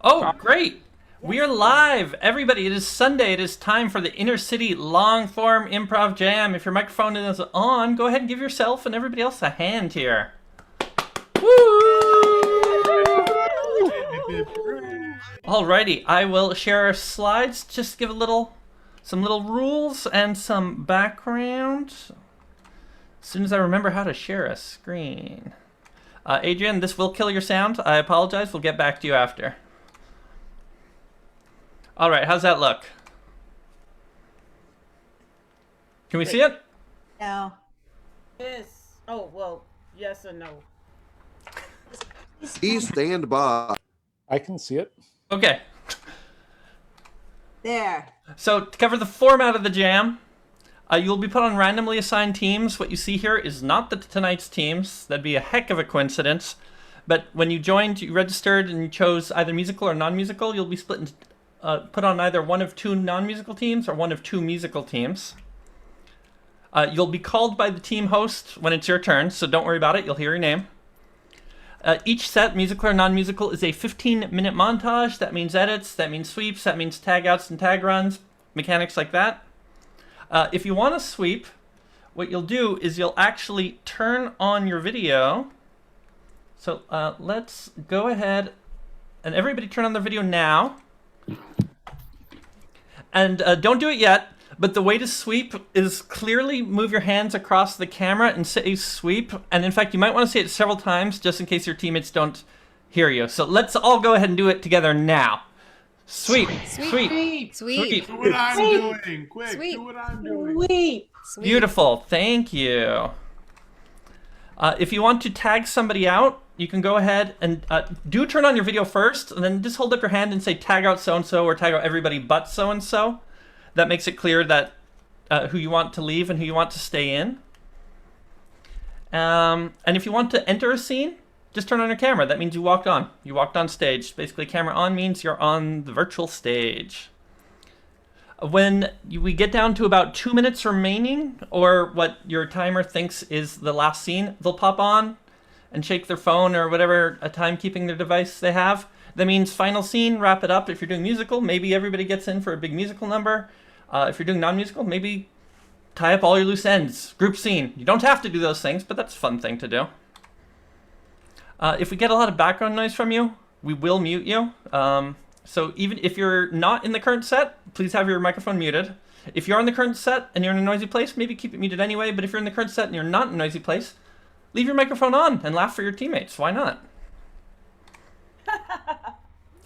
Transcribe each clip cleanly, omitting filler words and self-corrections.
Oh, great! We are live! Everybody, it is Sunday. It is time for the InterCity long-form improv jam. If your microphone is on, go ahead and give yourself and everybody else a hand here. Woo! Alrighty, I will share our slides. Just give some little rules and some background. As soon as I remember how to share a screen. Adrien, this will kill your sound. I apologize. We'll get back to you after. All right, how's that look? Can we see it? No. Yes. Oh, well, yes or no. Please stand by. I can see it. Okay. There. So to cover the format of the jam, you'll be put on randomly assigned teams. What you see here is not tonight's teams. That'd be a heck of a coincidence. But when you joined, you registered, and you chose either musical or non-musical, you'll be split into, put on either one of two non-musical teams or one of two musical teams. You'll be called by the team host when it's your turn, so don't worry about it. You'll hear your name. Each set, musical or non-musical, is a 15-minute montage. That means edits, that means sweeps, that means tag outs and tag runs, mechanics like that. If you want to sweep, what you'll do is you'll actually turn on your video. So let's go ahead and everybody turn on their video now. And don't do it yet, but the way to sweep is clearly move your hands across the camera and say sweep. And in fact, you might want to say it several times just in case your teammates don't hear you. So let's all go ahead and do it together now. Sweep, sweep, sweep. Do what I'm doing. Quick, Sweep. do what I'm doing. Sweet. Beautiful, thank you. If you want to tag somebody out, you can go ahead and do turn on your video first, and then just hold up your hand and say tag out so-and-so or tag out everybody but so-and-so. That makes it clear that who you want to leave and who you want to stay in. And if you want to enter a scene, just turn on your camera. That means you walked on. You walked on stage. Basically, camera on means you're on the virtual stage. When we get down to about 2 minutes remaining, or what your timer thinks is the last scene, they'll pop on and shake their phone or whatever timekeeping their device they have. That means final scene, wrap it up. If you're doing musical, maybe everybody gets in for a big musical number. If you're doing non-musical, maybe tie up all your loose ends. Group scene. You don't have to do those things, but that's a fun thing to do. If we get a lot of background noise from you, we will mute you. So even if you're not in the current set, please have your microphone muted. If you're in the current set and you're in a noisy place, maybe keep it muted anyway. But if you're in the current set and you're not in a noisy place, leave your microphone on and laugh for your teammates. Why not?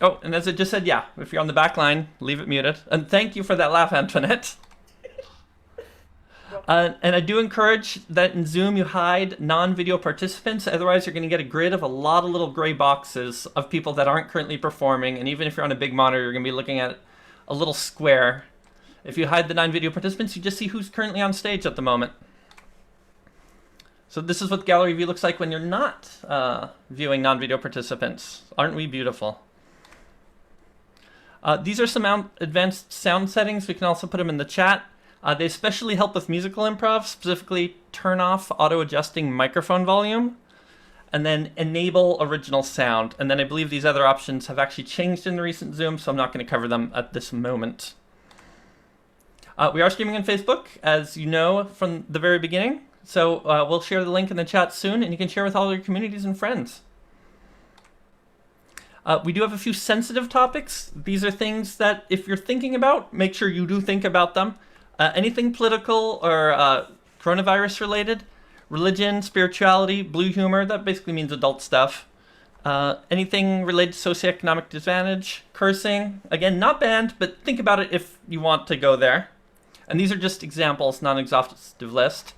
Oh, and as it just said, yeah, if you're on the back line, leave it muted. And thank you for that laugh, Antoinette. And I do encourage that in Zoom you hide non-video participants. Otherwise, you're going to get a grid of a lot of little gray boxes of people that aren't currently performing. And even if you're on a big monitor, you're going to be looking at a little square. If you hide the non-video participants, you just see who's currently on stage at the moment. So this is what the gallery view looks like when you're not viewing non-video participants. Aren't we beautiful? These are some advanced sound settings. We can also put them in the chat. They especially help with musical improv, specifically turn off auto-adjusting microphone volume, and then enable original sound. And then I believe these other options have actually changed in the recent Zoom, so I'm not going to cover them at this moment. We are streaming on Facebook, as you know from the very beginning. So we'll share the link in the chat soon, and you can share with all your communities and friends. We do have a few sensitive topics. These are things that if you're thinking about, make sure you do think about them. Anything political or coronavirus related, religion, spirituality, blue humor, that basically means adult stuff. Anything related to socioeconomic disadvantage, cursing, again, not banned, but think about it if you want to go there. And these are just examples, not an exhaustive list.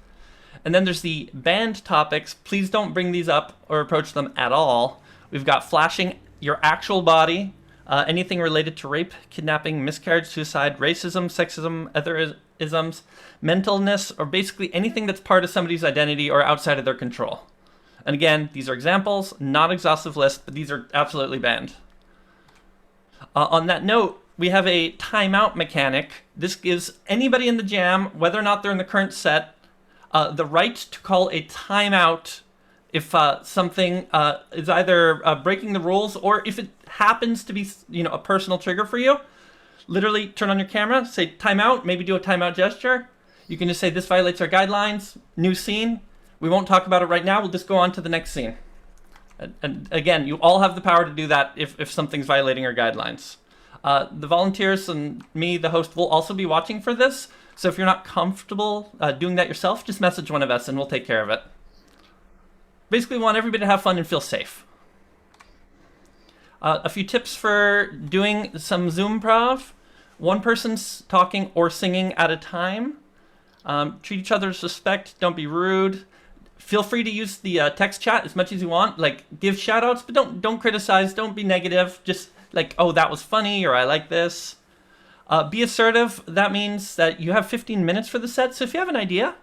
And then there's the banned topics. Please don't bring these up or approach them at all. We've got flashing your actual body, anything related to rape, kidnapping, miscarriage, suicide, racism, sexism, otherisms, mentalness, or basically anything that's part of somebody's identity or outside of their control. And again, these are examples, not exhaustive list, but these are absolutely banned. On that note, we have a timeout mechanic. This gives anybody in the jam, whether or not they're in the current set, the right to call a timeout if something is either breaking the rules or if it happens to be, a personal trigger for you, literally turn on your camera, say timeout, maybe do a timeout gesture. You can just say this violates our guidelines, new scene. We won't talk about it right now. We'll just go on to the next scene. And again, you all have the power to do that if something's violating our guidelines. The volunteers and me, the host, will also be watching for this. So if you're not comfortable doing that yourself, just message one of us and we'll take care of it. Basically, we want everybody to have fun and feel safe. A few tips for doing some Zoom prov. One person's talking or singing at a time. Treat each other with respect. Don't be rude. Feel free to use the text chat as much as you want. Like, give shout outs, but don't criticize. Don't be negative. Just like, oh, that was funny, or I like this. Be assertive. That means that you have 15 minutes for the set. So if you have an idea,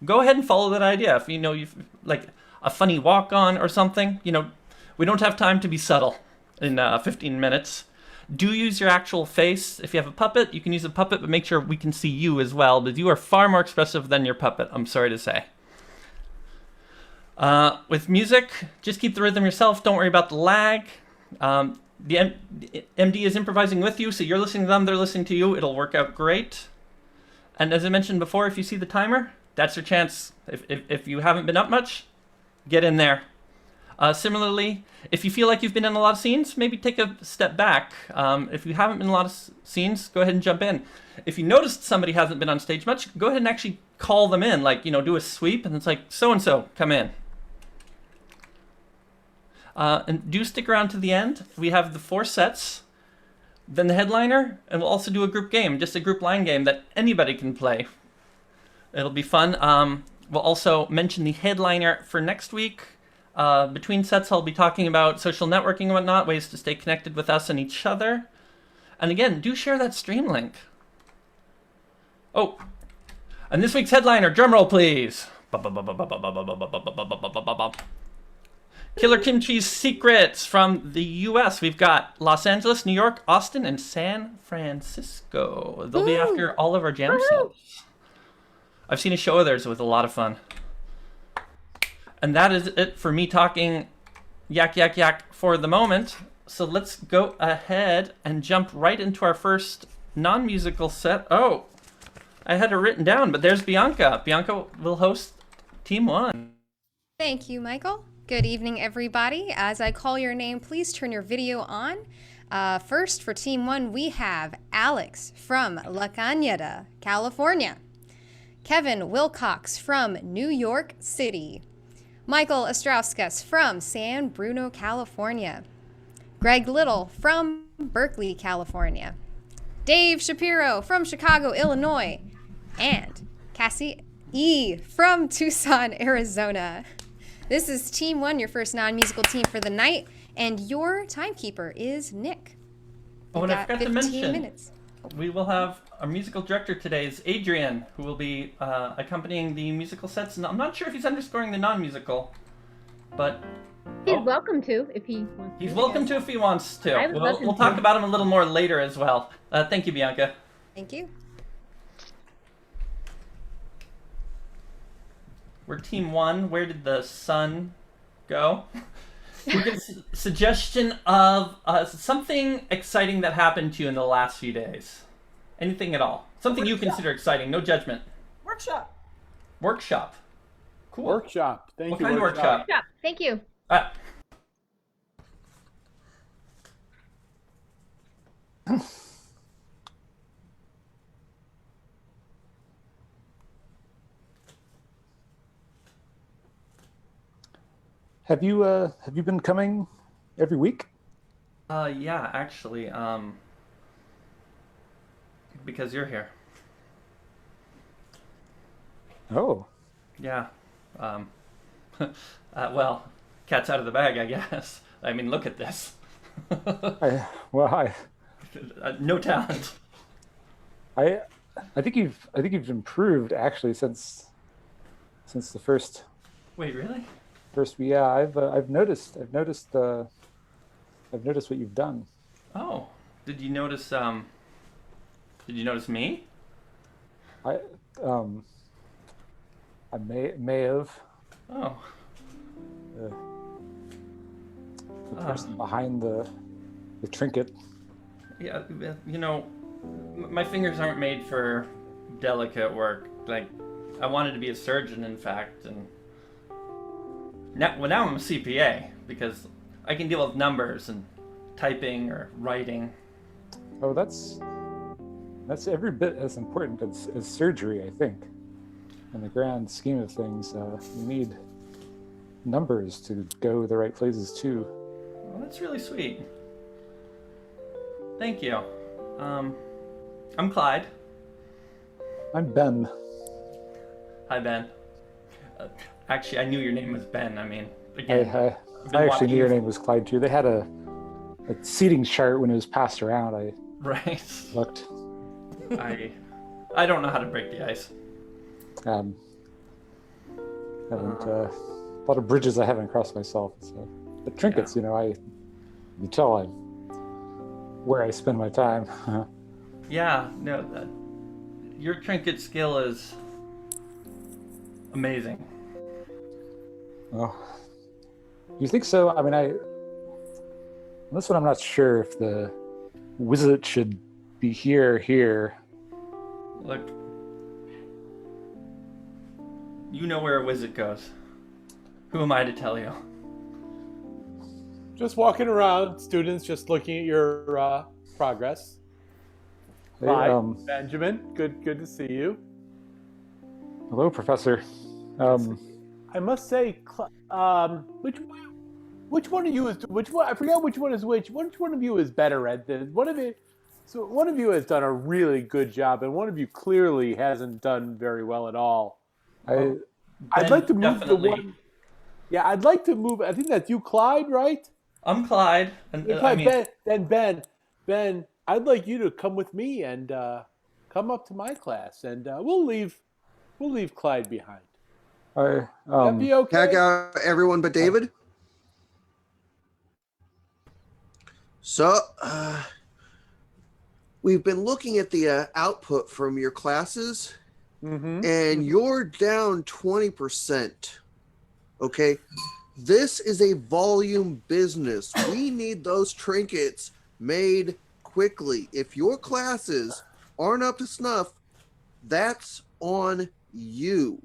go ahead and follow that idea. If you've like a funny walk on or something, we don't have time to be subtle in 15 minutes. Do use your actual face. If you have a puppet, you can use a puppet, but make sure we can see you as well, because you are far more expressive than your puppet, I'm sorry to say. With music, just keep the rhythm yourself. Don't worry about the lag. The MD is improvising with you, so you're listening to them, they're listening to you. It'll work out great. And as I mentioned before, if you see the timer, that's your chance. If you haven't been up much, get in there. Similarly, if you feel like you've been in a lot of scenes, maybe take a step back. If you haven't been in a lot of scenes, go ahead and jump in. If you noticed somebody hasn't been on stage much, go ahead and actually call them in. Like, do a sweep, and it's like, so-and-so, come in. And do stick around to the end. We have the 4 sets, then the headliner, and we'll also do a group game, just a group line game that anybody can play. It'll be fun. We'll also mention the headliner for next week. Between sets, I'll be talking about social networking and whatnot, ways to stay connected with us and each other. And again, do share that stream link. Oh, and this week's headliner, drumroll please. Killer Kimchi's Secrets from the US. We've got Los Angeles, New York, Austin, and San Francisco. They'll be after all of our jam sets. I've seen a show of theirs with a lot of fun. And that is it for me talking yak for the moment. So let's go ahead and jump right into our first non-musical set. Oh, I had it written down, but there's Bianca. Bianca will host Team 1. Thank you, Michael. Good evening, everybody. As I call your name, please turn your video on. First, for Team 1, we have Alex from La Cañada, California. Kevin Wilcox from New York City. Michael Astrauskas from San Bruno, California. Greg Little from Berkeley, California. Dave Shapiro from Chicago, Illinois. And Cassie E. from Tucson, Arizona. This is Team 1, your first non-musical team for the night, and your timekeeper is Nick. Oh, and I forgot to mention, minutes. We will have our musical director today is Adrien, who will be accompanying the musical sets. And I'm not sure if he's underscoring the non-musical, but he's welcome to if he wants to. He's welcome to if he wants to. We'll talk about him a little more later as well. Thank you, Bianca. Thank you. We're Team 1. Where did the sun go? We get a suggestion of something exciting that happened to you in the last few days. Anything at all. Something you consider exciting. No judgment. Workshop. Workshop. Cool. Workshop. Thank What you. kind of workshop? Yeah, thank you. Have you been coming every week? Yeah, actually, because you're here. Oh. Yeah. Well, cat's out of the bag, I guess. I mean, look at this. No talent. I think you've improved actually since the first. Wait, really? Yeah, I've noticed what you've done. Oh, did you notice me? I may have. Oh. The person behind the the trinket. Yeah, you know, my fingers aren't made for delicate work. Like, I wanted to be a surgeon, in fact, and now I'm a CPA because I can deal with numbers and typing or writing. Oh, that's every bit as important as surgery, I think. In the grand scheme of things, you need numbers to go the right places too. Well, that's really sweet. Thank you. I'm Clyde. I'm Ben. Hi, Ben. Actually, I knew your name was Ben. I mean, again, I actually knew your name was Clyde too. They had a seating chart when it was passed around. I right. looked. I don't know how to break the ice. Haven't a lot of bridges I haven't crossed myself. So, but trinkets, Yeah. you know, you tell where I spend my time. Yeah, no, your trinket skill is amazing. Oh, you think so? I mean, this one I'm not sure if the wizard should be here. Look, you know where a wizard goes. Who am I to tell you? Just walking around, students just looking at your progress. Hey, Hi, Benjamin. Good to see you. hello, Professor. I must say, which one of you is which one? I forget which one is which. Which one of you is better at this? One of you has done a really good job, and one of you clearly hasn't done very well at all. I'd like to move definitely. the one. Yeah, I'd like to move. I think that's you, Clyde, right? I'm Clyde, and Clyde, Ben, I'd like you to come with me and come up to my class, and we'll leave Clyde behind. That'd be okay. Tag out everyone but David. So, we've been looking at the output from your classes, and you're down 20%. Okay, this is a volume business. We need those trinkets made quickly. If your classes aren't up to snuff, that's on you.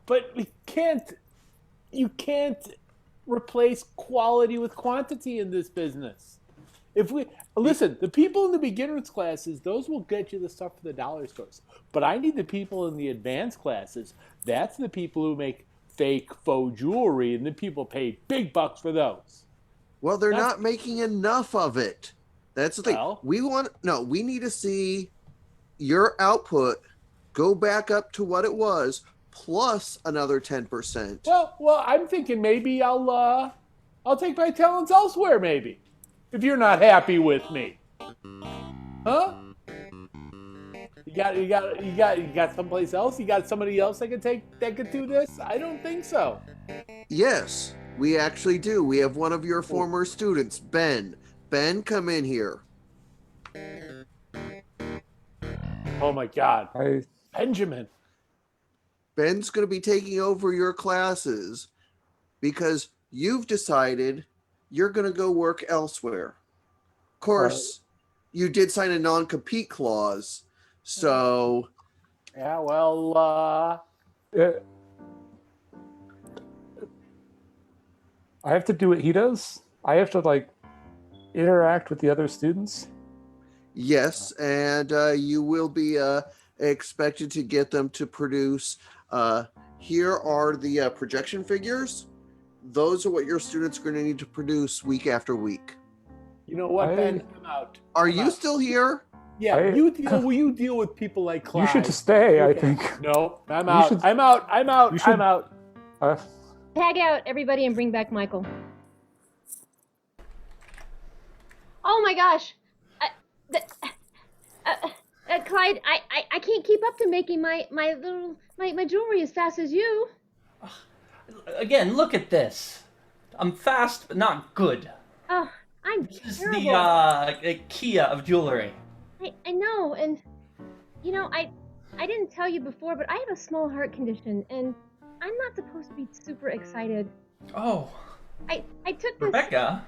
But you can't replace quality with quantity in this business. Listen, the people in the beginners classes, those will get you the stuff for the dollar stores. But I need the people in the advanced classes. That's the people who make fake faux jewelry, and the people pay big bucks for those. Well, they're not making enough of it. That's the thing. Well, we need to see your output go back up to what it was, plus another 10%. Well, I'm thinking maybe I'll take my talents elsewhere. Maybe, if you're not happy with me, huh? You got someplace else? You got somebody else that could do this? I don't think so. Yes, we actually do. We have one of your former students, Ben. Ben, come in here. Oh my God, Benjamin. Ben's going to be taking over your classes because you've decided you're going to go work elsewhere. Of course, you did sign a non-compete clause, so... Yeah, well, I have to do what he does. I have to interact with the other students. Yes, and you will be expected to get them to produce. Here are the projection figures. Those are what your students are going to need to produce week after week. you know what, Ben? I'm out. Are you still here? Yeah, will you deal with people like Clyde? You should just stay, I think. No, I'm out. I'm out. Tag out everybody and bring back Michael. Oh my gosh. Clyde, I can't keep up to making my jewelry as fast as you. Again, look at this. I'm fast, but not good. Oh, I'm This is terrible. the Kia of jewelry. I know, and you know, I didn't tell you before, but I have a small heart condition, and I'm not supposed to be super excited. Oh, I took this. Rebecca.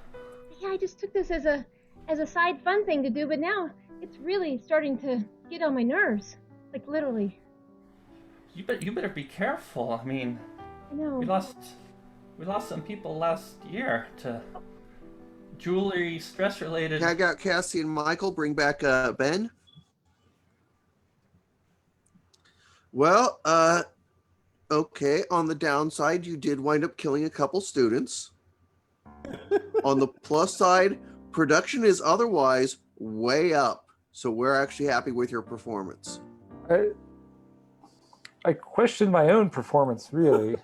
Yeah, I just took this as a as a side fun thing to do, but now it's really starting to get on my nerves. Like, literally. You better be careful. I mean, I know. we lost some people last year to jewelry stress related. Tag out Cassie and Michael. Bring back Ben. Well, okay. On the downside, you did wind up killing a couple students. On the plus side, production is otherwise way up. So we're actually happy with your performance. I question my own performance, really.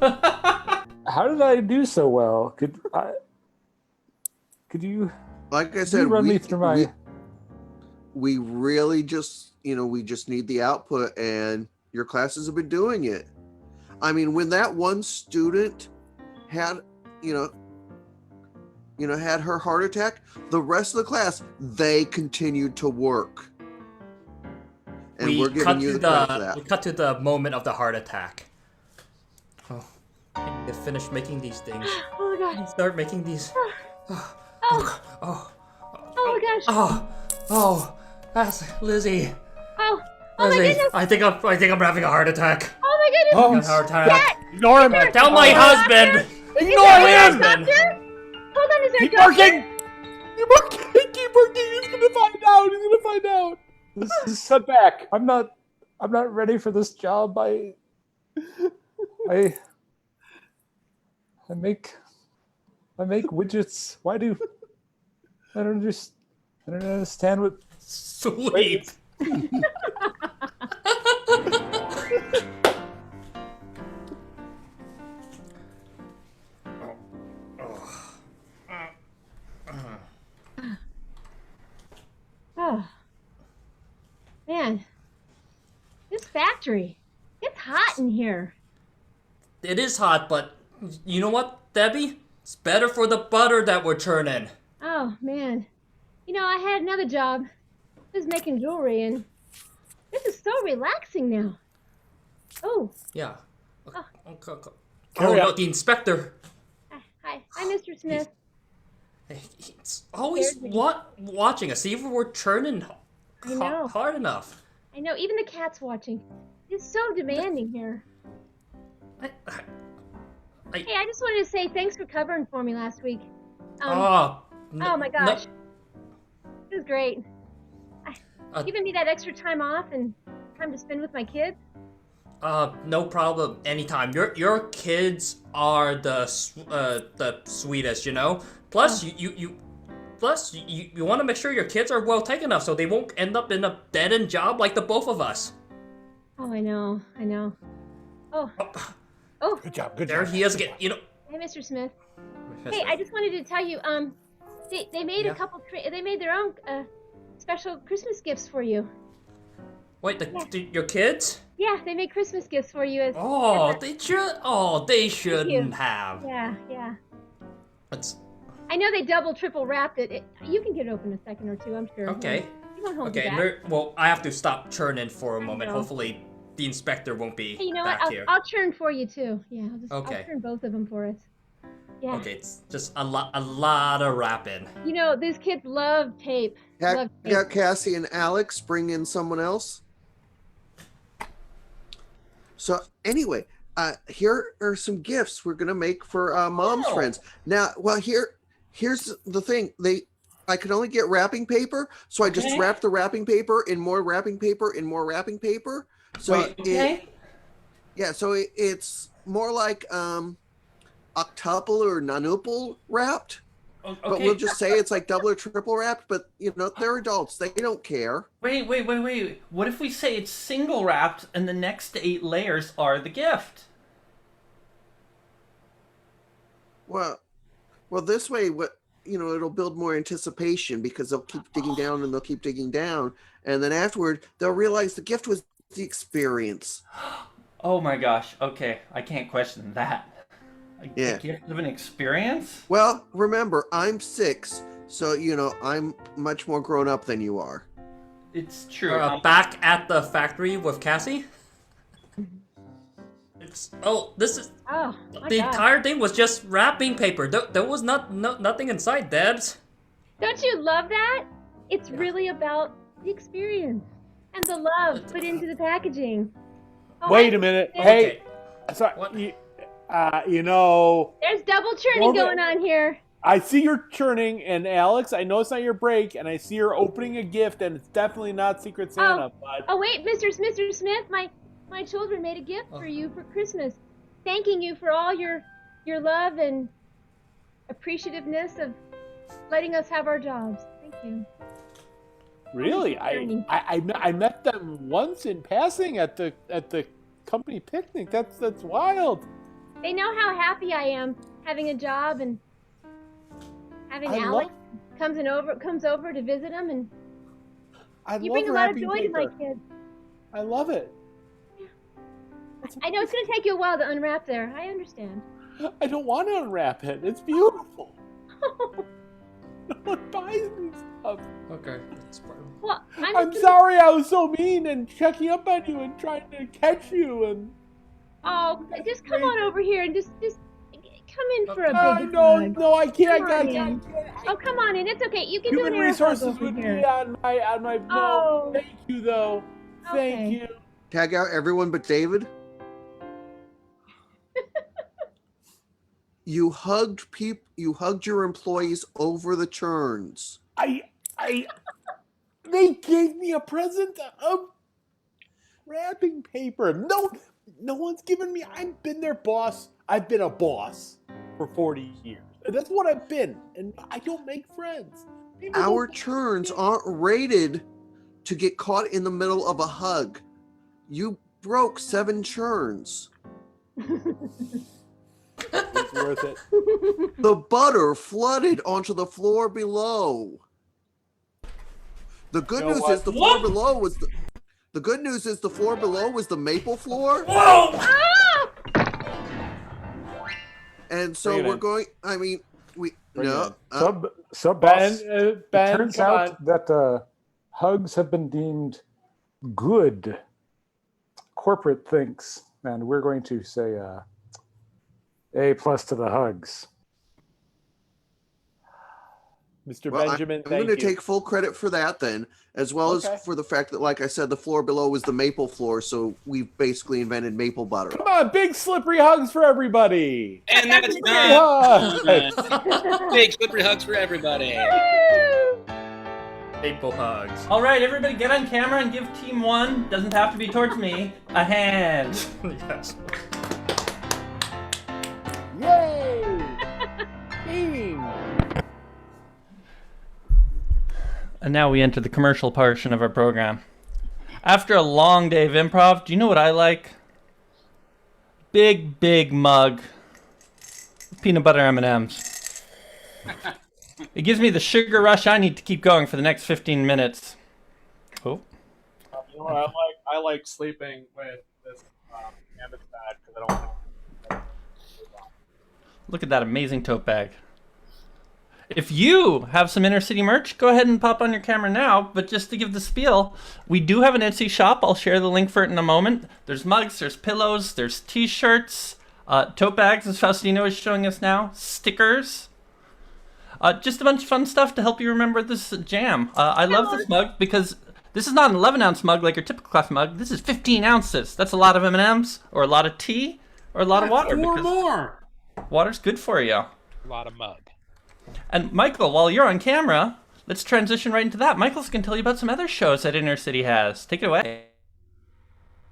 How did I do so well? Could you? Like I said, run me through my. We really just, we just need the output, and your classes have been doing it. I mean, when that one student had, had her heart attack, the rest of the class, they continued to work. And we're giving you the credit for that. We cut to the moment of the heart attack. Oh, I finished making these things. Oh my god. Start making these. Oh my gosh. Oh, that's Lizzie. Oh Lizzie, my goodness. I think I'm having a heart attack. Oh my goodness. A heart attack. Ignore him. Tell my husband. Ignore him. Doctor? Hold on, is there a Keep doctor? working. Keep working. Keep working. He's gonna find out. This is Cut back. I'm not ready for this job. I make widgets. Why do I don't understand what Sweet. Oh. Man. This factory. It's hot in here. It is hot, but you know what, Debbie? It's better for the butter that we're churning. Oh, man. I had another job. I was making jewelry, and this is so relaxing now. Oh. Yeah. Oh. No, the inspector. Hi, Mr. Smith. He's always watching us, see if we're churning I know. hard enough. I know, even the cat's watching. It's so demanding here. Hey, I just wanted to say thanks for covering for me last week. Oh my gosh. It was great. Giving me that extra time off and time to spend with my kids. No problem. Anytime. Your kids are the sweetest, Plus, you want to make sure your kids are well taken up so they won't end up in a dead-end job like the both of us. Oh, I know. Oh. Good job. There he is again. Hey, Mr. Smith. Hey, I just wanted to tell you, they made they made their own special Christmas gifts for you. Wait, your kids? Yeah, they made Christmas gifts for you. They shouldn't have. Yeah. It's I know they double, triple wrapped it. You can get it open in a second or two, I'm sure. okay. You won't hold you back. Well, I have to stop churning for a moment. know. Hopefully, the inspector won't be Hey, you know back what? here. I'll churn for you too. Yeah, I'll Okay. churn both of them for us. Yeah. Okay, it's just a lot of wrapping. These kids love tape. Tag out Cassie and Alex. Bring in someone else. So anyway, here are some gifts we're gonna make for mom's friends. Now, well, here's the thing. I could only get wrapping paper, so I just wrapped the wrapping paper in more wrapping paper in more wrapping paper. So it's more like octuple or nonuple wrapped. Okay. But we'll just say it's like double or triple wrapped. But they're adults; they don't care. Wait. What if we say it's single wrapped and the next 8 layers are the gift? Well, this way, it'll build more anticipation because they'll keep digging down and they'll keep digging down, and then afterward they'll realize the gift was the experience. Oh my gosh. Okay, I can't question that. Yeah. A gift of an experience? Well, remember, I'm 6, so I'm much more grown up than you are. It's true. Back at the factory with Cassie? This is Oh, my the God. entire thing was just wrapping paper. There was nothing inside, Debs. Don't you love that? It's really about the experience and the love put into the packaging. Oh, Wait a minute. Okay. Hey, sorry. You know, there's double churning going on here. I see you're churning, and Alex, I know it's not your break, and I see you're opening a gift, and it's definitely not Secret Santa. Oh wait, Mr. Smith, my children made a gift for you for Christmas, thanking you for all your love and appreciativeness of letting us have our jobs. Thank you. Really? I met them once in passing at the company picnic. That's wild. They know how happy I am having a job and having Alex comes over to visit them, and you bring a lot of joy to my kids. I love it. I know it's going to take you a while to unwrap there. I understand. I don't want to unwrap it. It's beautiful. No one buys me stuff. Okay. Well, I'm sorry I was so mean and checking up on you and trying to catch you and. Oh, just come on over here and just come in for a big hug. No, I can't. I can't. Oh, come on in. It's okay. You can do an Human air hug resources over would here. be on my. Oh. No, thank you though. Thank you. Tag out everyone but David. You hugged your employees over the churns. They gave me a present of wrapping paper. No one's given me. I've been their boss. I've been a boss for 40 years. That's what I've been, and I don't make friends. Our churns aren't rated to get caught in the middle of a hug. You broke 7 churns. It's worth it. The butter flooded onto the floor below. The good news is the floor below was the good news is the floor below was the maple floor. Whoa! And so we're going. I mean, Sub boss. Ben, it turns out that hugs have been deemed good corporate things, and we're going to say A+ to the hugs. Mr. Well, Benjamin, I'm going to take full credit for that then, as well as for the fact that, like I said, the floor below was the maple floor, so we basically invented maple butter. Come on, big slippery hugs for everybody. And that's done. Big slippery hugs for everybody. Maple hugs. All right, everybody get on camera and give Team 1, doesn't have to be towards me, a hand. Yes. Yay! Team. And now we enter the commercial portion of our program. After a long day of improv, do you know what I like? Big mug. Peanut butter M&Ms. It gives me the sugar rush I need to keep going for the next 15 minutes. Oh. You know what I like sleeping with this canvas bag because I don't want to. Look at that amazing tote bag. If you have some InterCity merch, go ahead and pop on your camera now. But just to give the spiel, we do have an Etsy shop. I'll share the link for it in a moment. There's mugs, there's pillows, there's t-shirts, tote bags, as Faustino is showing us now, stickers. Just a bunch of fun stuff to help you remember this jam. I love this mug because this is not an 11-ounce mug like your typical coffee mug. This is 15 ounces. That's a lot of M&Ms, or a lot of tea, or a lot of water. Or more. Water's good for you. A lot of mug. And Michael, while you're on camera, let's transition right into that. Michael's going to tell you about some other shows that InterCity has. Take it away.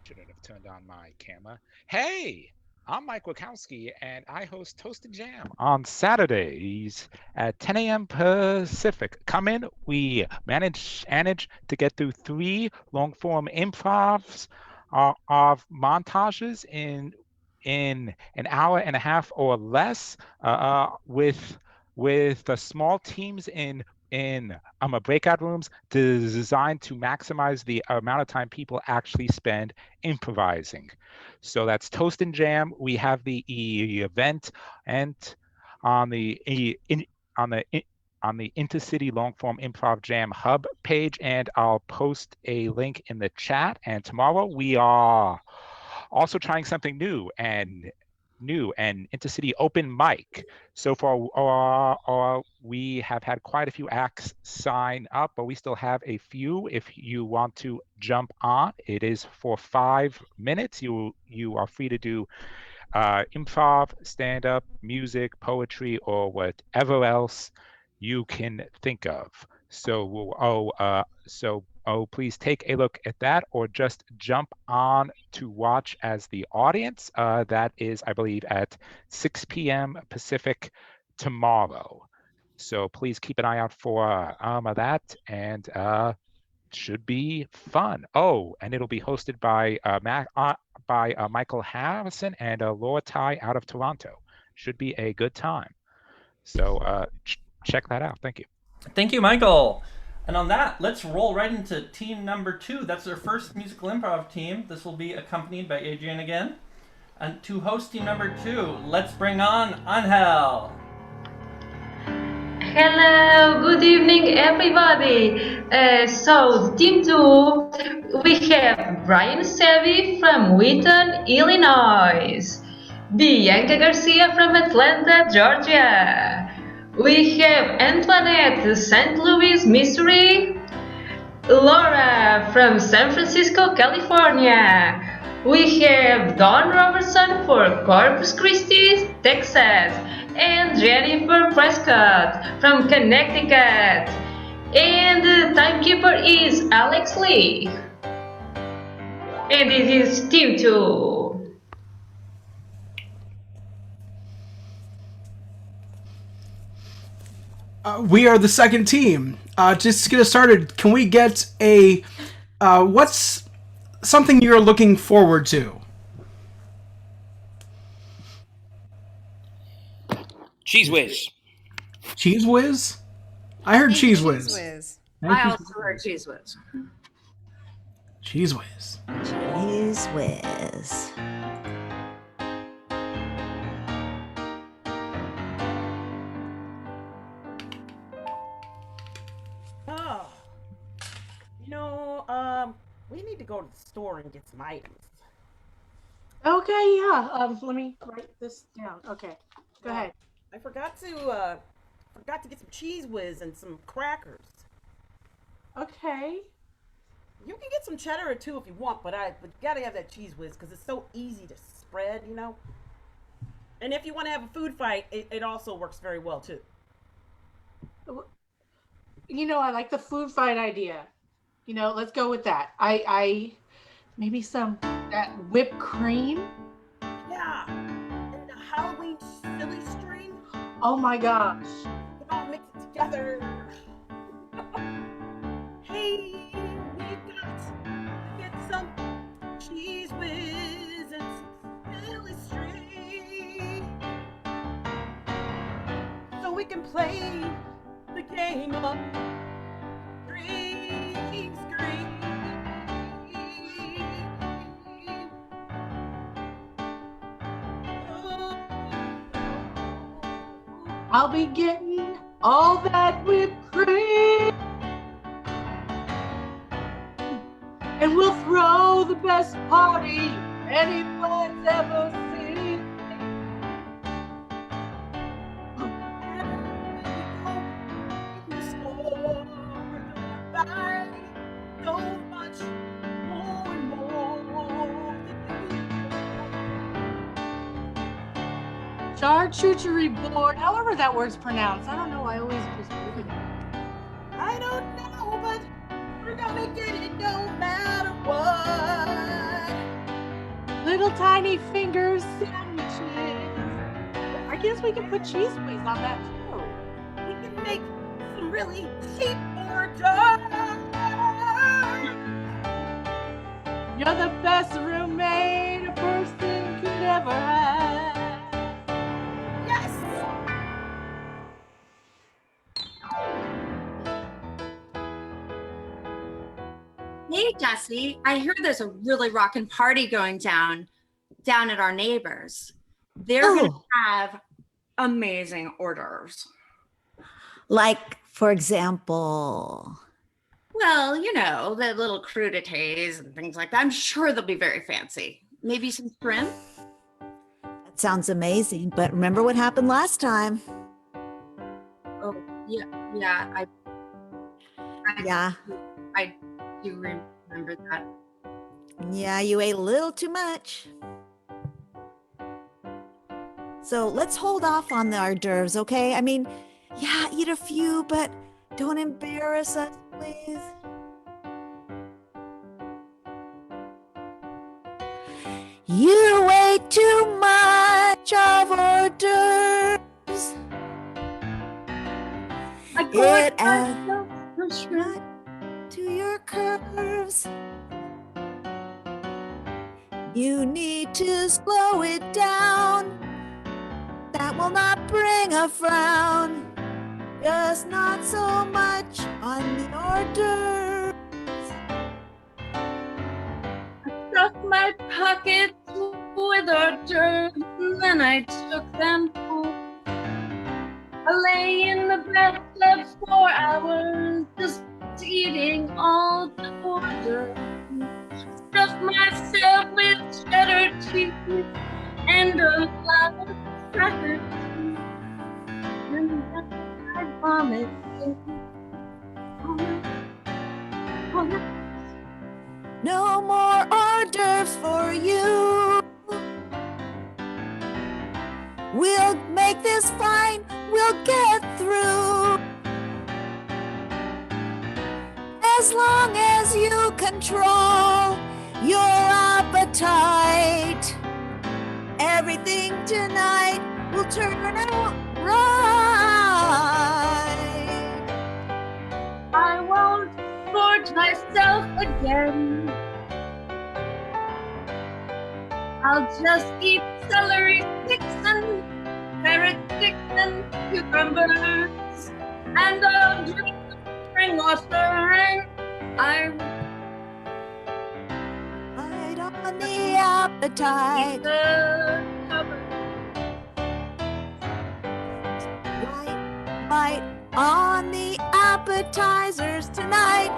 Shouldn't have turned on my camera. Hey, I'm Mike Wirkowski, and I host Toast and Jam on Saturdays at 10 a.m. Pacific. Come in. We manage to get through 3 long-form improvs of montages in an hour and a half or less with the small teams in breakout rooms designed to maximize the amount of time people actually spend improvising. So that's Toast and Jam. We have the event and on the InterCity Longform Improv Jam Hub page, and I'll post a link in the chat. And tomorrow we are Also trying something new and InterCity open mic. So far, we have had quite a few acts sign up, but we still have a few. If you want to jump on, it is for 5 minutes. You are free to do improv, stand-up, music, poetry, or whatever else you can think of. So please take a look at that, or just jump on to watch as the audience. That is, I believe, at 6 p.m. Pacific tomorrow. So please keep an eye out for that, and should be fun. Oh, and it'll be hosted by Michael Harrison and Laura Tai out of Toronto. Should be a good time. So check that out. Thank you. Thank you, Michael. And on that, let's roll right into team number 2. That's our first musical improv team. This will be accompanied by Adrien again. And to host team number 2, let's bring on Angell. Hello, good evening, everybody. So, team 2, we have Brian Sebby from Wheaton, Illinois. Bianca Garcia from Atlanta, Georgia. We have Antoinette, St. Louis, Missouri. Laura from San Francisco, California. We have Don Robertson for Corpus Christi, Texas. And Jennifer Prescott from Connecticut. And the timekeeper is Alex Lee. And it is team 2. We are the second team. Just to get us started, can we get a what's something you're looking forward to? Cheese Whiz. Cheese Whiz? I heard Cheese Whiz. I also heard Cheese Whiz. Cheese Whiz. Cheese Whiz. Oh. We need to go to the store and get some items. Okay, yeah. Let me write this down. Okay, go ahead. I forgot to get some Cheese Whiz and some crackers. Okay. You can get some cheddar or two if you want, but you gotta have that Cheese Whiz because it's so easy to spread, And if you want to have a food fight, it also works very well too. I like the food fight idea. Let's go with that. I maybe that whipped cream. Yeah, and the Halloween silly string. Oh my gosh. We all mix it together. Hey, we got to get some Cheese Whiz and some silly string, so we can play the game of Green Screen. I'll be getting all that whipped cream, and we'll throw the best party anyone's ever seen. So much more and more. Charcuterie board, however that word's pronounced. I don't know. I always just read it. I don't know, but we're gonna get it no matter what. Little tiny fingers sandwiches. I guess we can put Cheese Whiz on that too. We can make some really cheap hors d'oeuvres. You're the best roommate a person could ever have. Yes! Hey, Jesse, I hear there's a really rockin' party going down at our neighbors. They're going to have amazing hors d'oeuvres. Like, for example... Well, the little crudités and things like that. I'm sure they'll be very fancy. Maybe some shrimp? That sounds amazing, but remember what happened last time? Oh, yeah, I do remember that. Yeah, you ate a little too much. So let's hold off on the hors d'oeuvres, okay? I mean, yeah, eat a few, but don't embarrass us, please. You ate too much of hors d'oeuvres. It adds right to your curves. You need to slow it down. That will not bring a frown. Just not so much on the hors d'oeuvres. I stuffed my pockets with hors d'oeuvres, and then I took them home. I lay in the bathtub for hours, just eating all the hors d'oeuvres. Stuffed myself with cheddar cheese and a lot of cracker cheese, and then I vomited. No more hors d'oeuvres for you. We'll make this fine. We'll get through. As long as you control your appetite, everything tonight will turn out right. I won't gorge myself again. I'll just eat celery sticks and carrot sticks and cucumbers, and I'll drink spring water and I'm right on the appetite. Right on the appetizers tonight.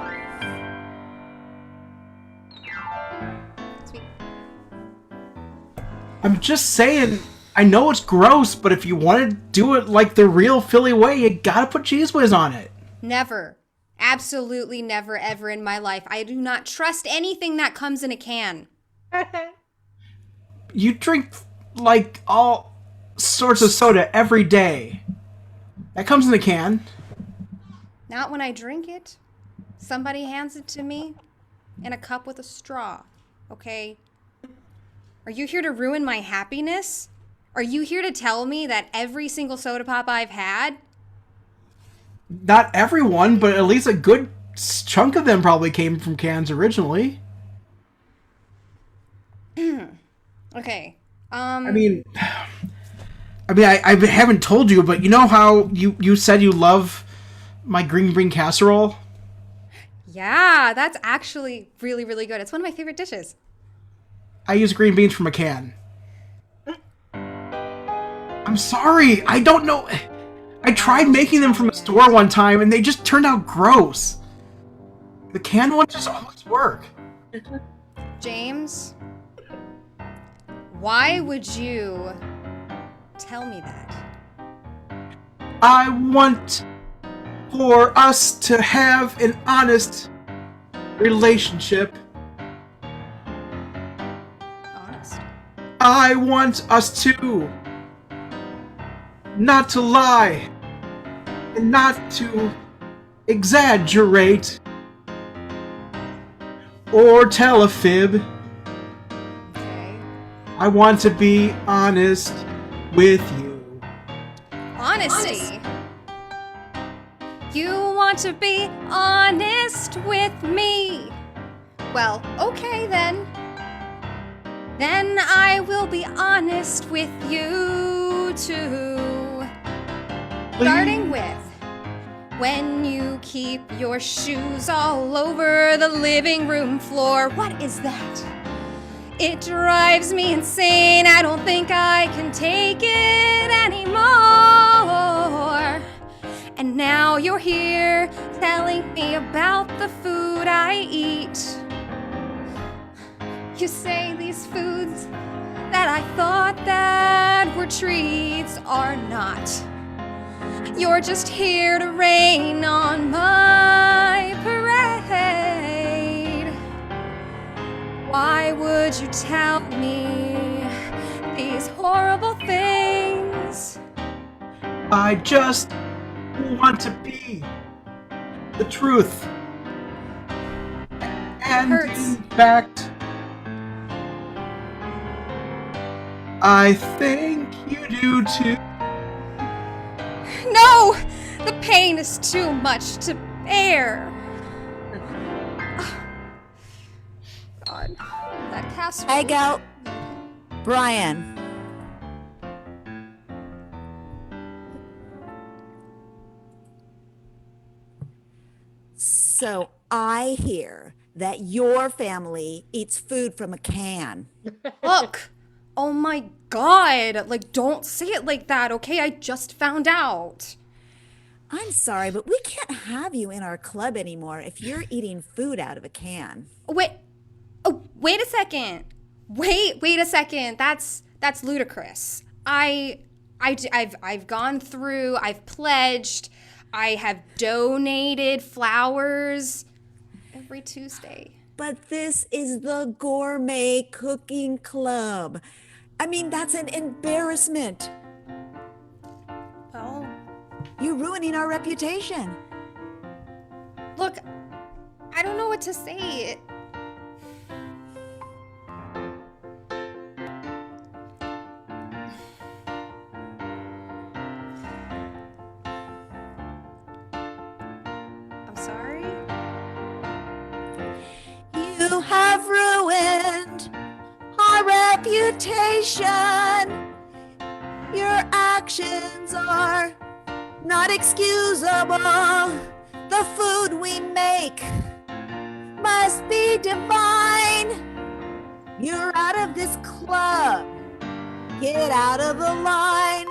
I'm just saying, I know it's gross, but if you want to do it like the real Philly way, you gotta put Cheese Whiz on it. Never. Absolutely never, ever in my life. I do not trust anything that comes in a can. You drink, like, all sorts of soda every day. That comes in a can. Not when I drink it. Somebody hands it to me in a cup with a straw, okay? Are you here to ruin my happiness? Are you here to tell me that every single soda pop I've had? Not everyone, but at least a good chunk of them probably came from cans originally. Okay. I mean, I haven't told you, but you know how you said you love my green bean casserole? Yeah, that's actually really, really good. It's one of my favorite dishes. I use green beans from a can. I'm sorry, I don't know. I tried making them from a store one time, and they just turned out gross. The canned ones just always work. James, why would you tell me that? I want for us to have an honest relationship. Honest. I want us to not to lie and not to exaggerate or tell a fib. Okay. I want to be honest with you. Honesty. You want to be honest with me. Well, okay then. Then I will be honest with you too. Starting with when you keep your shoes all over the living room floor. What is that? It drives me insane. I don't think I can take it anymore. And now you're here telling me about the food I eat. You say these foods that I thought that were treats are not. You're just here to rain on my parade. Why would you tell me these horrible things? I just want to be the truth. And in fact, I think you do too. No! The pain is too much to bear. God, that casserole. Angell, Brian. So I hear that your family eats food from a can. Look! Oh my God! Like, don't say it like that, okay? I just found out. I'm sorry, but we can't have you in our club anymore if you're eating food out of a can. Wait a second. Wait a second. That's ludicrous. I've gone through, I've pledged, I have donated flowers every Tuesday. But this is the Gourmet Cooking Club. I mean, that's an embarrassment. Well, you're ruining our reputation. Look, I don't know what to say. I'm sorry. You have ruined our reputation. Your actions are not excusable. The food we make must be divine. You're out of this club. Get out of the line.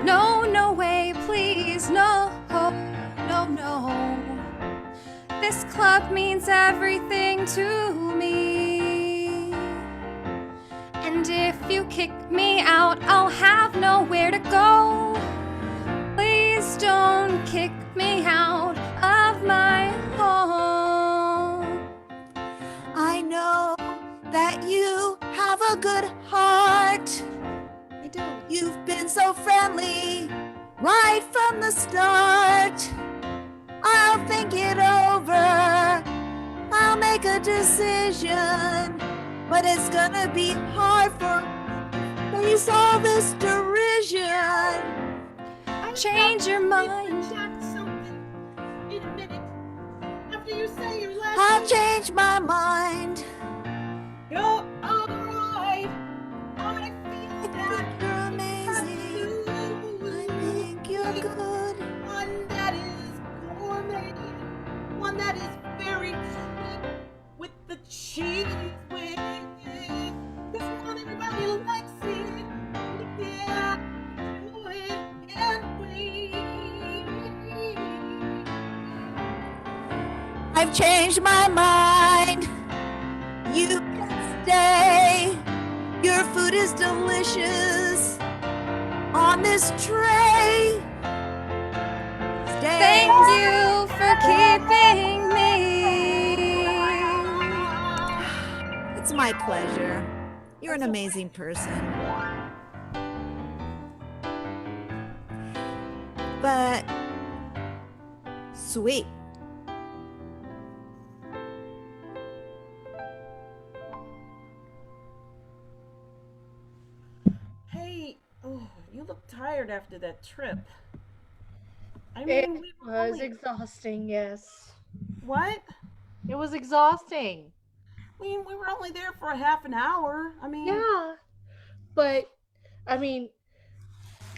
No way, please, no. This club means everything to me. And if you kick me out, I'll have nowhere to go. Please don't kick me out of my home. I know that you have a good heart. I do. You've been so friendly right from the start. I'll think it over. I'll make a decision. But it's gonna be hard for face all this derision. Change your mind. In a minute. After you say your last I'll change my mind. You're alright. I feel that you're amazing. I think you're good. One that is gourmet. One that is very cheap with the cheese whiz. Cause not everybody likes it. Yeah, do it and wait. I've changed my mind. You can stay. Your food is delicious on this tray. Stay. Thank you for keeping me. It's my pleasure. You're an amazing person. But sweet. Hey, you look tired after that trip. I It mean, we were was only... exhausting, yes. What? It was exhausting. I mean, we were only there for a half an hour. I mean... Yeah. But, I mean,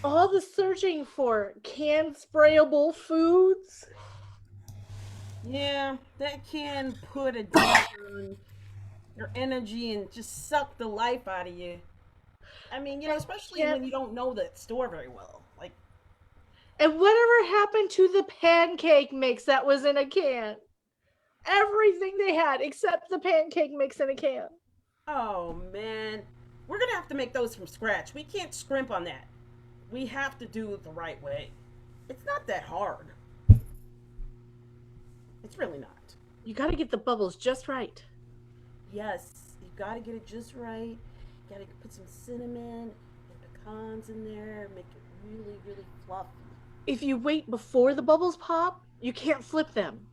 all the searching for canned sprayable foods. Yeah, that can put a damper on your energy and just suck the life out of you. I mean, you know, especially when you don't know that store very well. Like, and whatever happened to the pancake mix that was in a can? everything they had except the pancake mix in a can. Oh, man. We're going to have to make those from scratch. We can't scrimp on that. We have to do it the right way. It's not that hard. It's really not. You got to get the bubbles just right. Yes, you got to get it just right. You got to put some cinnamon and pecans in there. Make it really, really fluffy. If you wait before the bubbles pop, you can't flip them.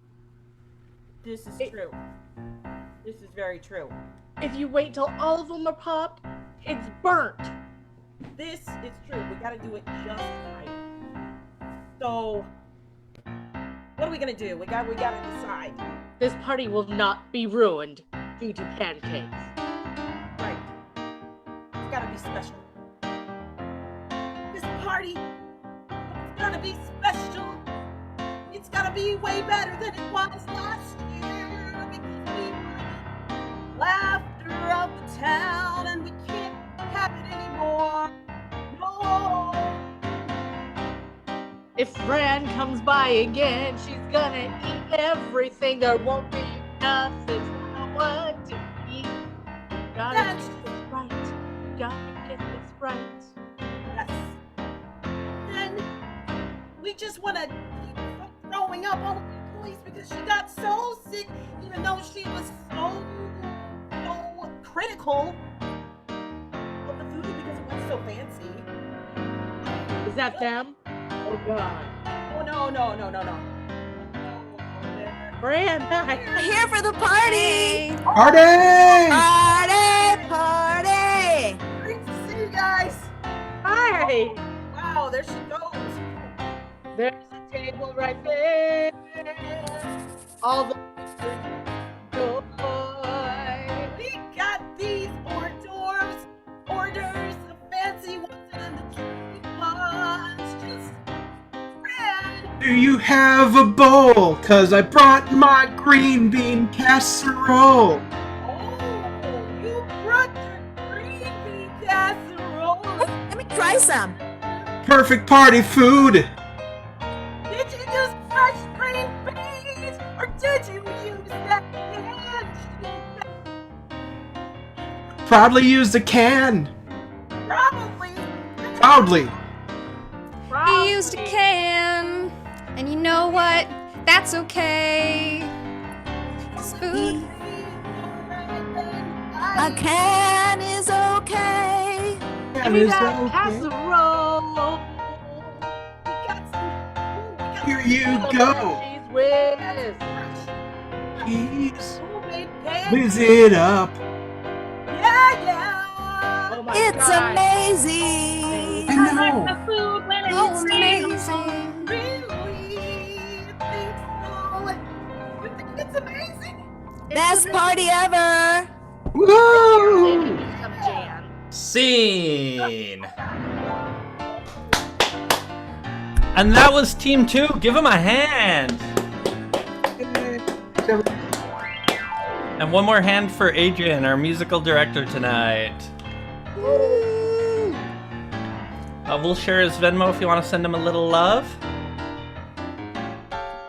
This is true. This is very true. If you wait till all of them are popped, it's burnt. This is true. We gotta do it just right. So, what are we gonna do? We gotta decide. This party will not be ruined due to pancakes. Right. It's gotta be special. This party, it's gotta be special. It's gotta be way better than it was last year because we were laughter of the town and we can't have it anymore. No. If Fran comes by again, she's gonna eat everything. There won't be enough. There's no one to eat. Gotta get this right. Gotta get this right. Yes. Then we just wanna keep throwing up all of the police because she got so sick, even though she was so critical of the food because it was so fancy. Is that them? Oh God. Oh no. Fran, hi. We're here for the party! Party! Party! Great to see you guys. Hi. Wow, there she goes. There's a table right there. All the joy. We got these hors d'oeuvres, orders, the fancy ones and the cheap ones. Just Fran. Do you have a bowl? 'Cause I brought my green bean casserole. Oh, you brought your green bean casserole. Let me try some. Perfect party food. Did you use fresh green beans or did you use that canned? Proudly used a can. Probably. Proudly. He used a can, and you know what? That's okay. It's food. A can is okay. And we got casserole. Here you go. Cheese whiz. Cheese. Homemade pancakes. Whiz it up. Yeah. Oh my It's God. amazing. I know. The food when Oh, it's amazing. Really think so? You think it's amazing? Best party ever. Woo! Some jam. Scene. And that was Team 2. Give them a hand. And one more hand for Adrien, our musical director tonight. We'll share his Venmo if you want to send him a little love.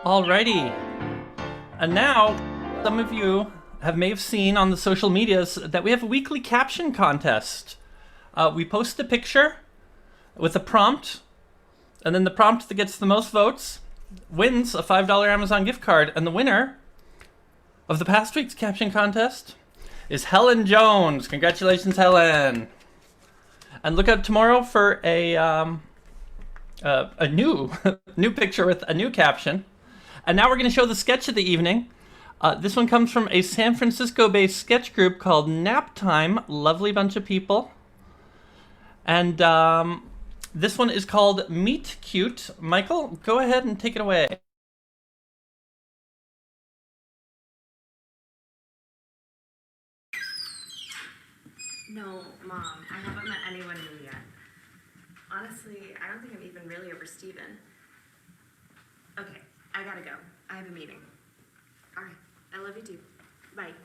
Alrighty. And now, some of you may have seen on the social medias that we have a weekly caption contest. We post a picture with a prompt, and then the prompt that gets the most votes wins a $5 Amazon gift card. And the winner of the past week's caption contest is Helen Jones. Congratulations, Helen. And look out tomorrow for a new new picture with a new caption. And now we're going to show the sketch of the evening. This one comes from a San Francisco-based sketch group called Naptime. Lovely bunch of people. And this one is called Meet Cute. Michael, go ahead and take it away. No, Mom, I haven't met anyone new yet. Honestly, I don't think I'm even really over Steven. Okay, I gotta go. I have a meeting. All right, I love you too. Bye.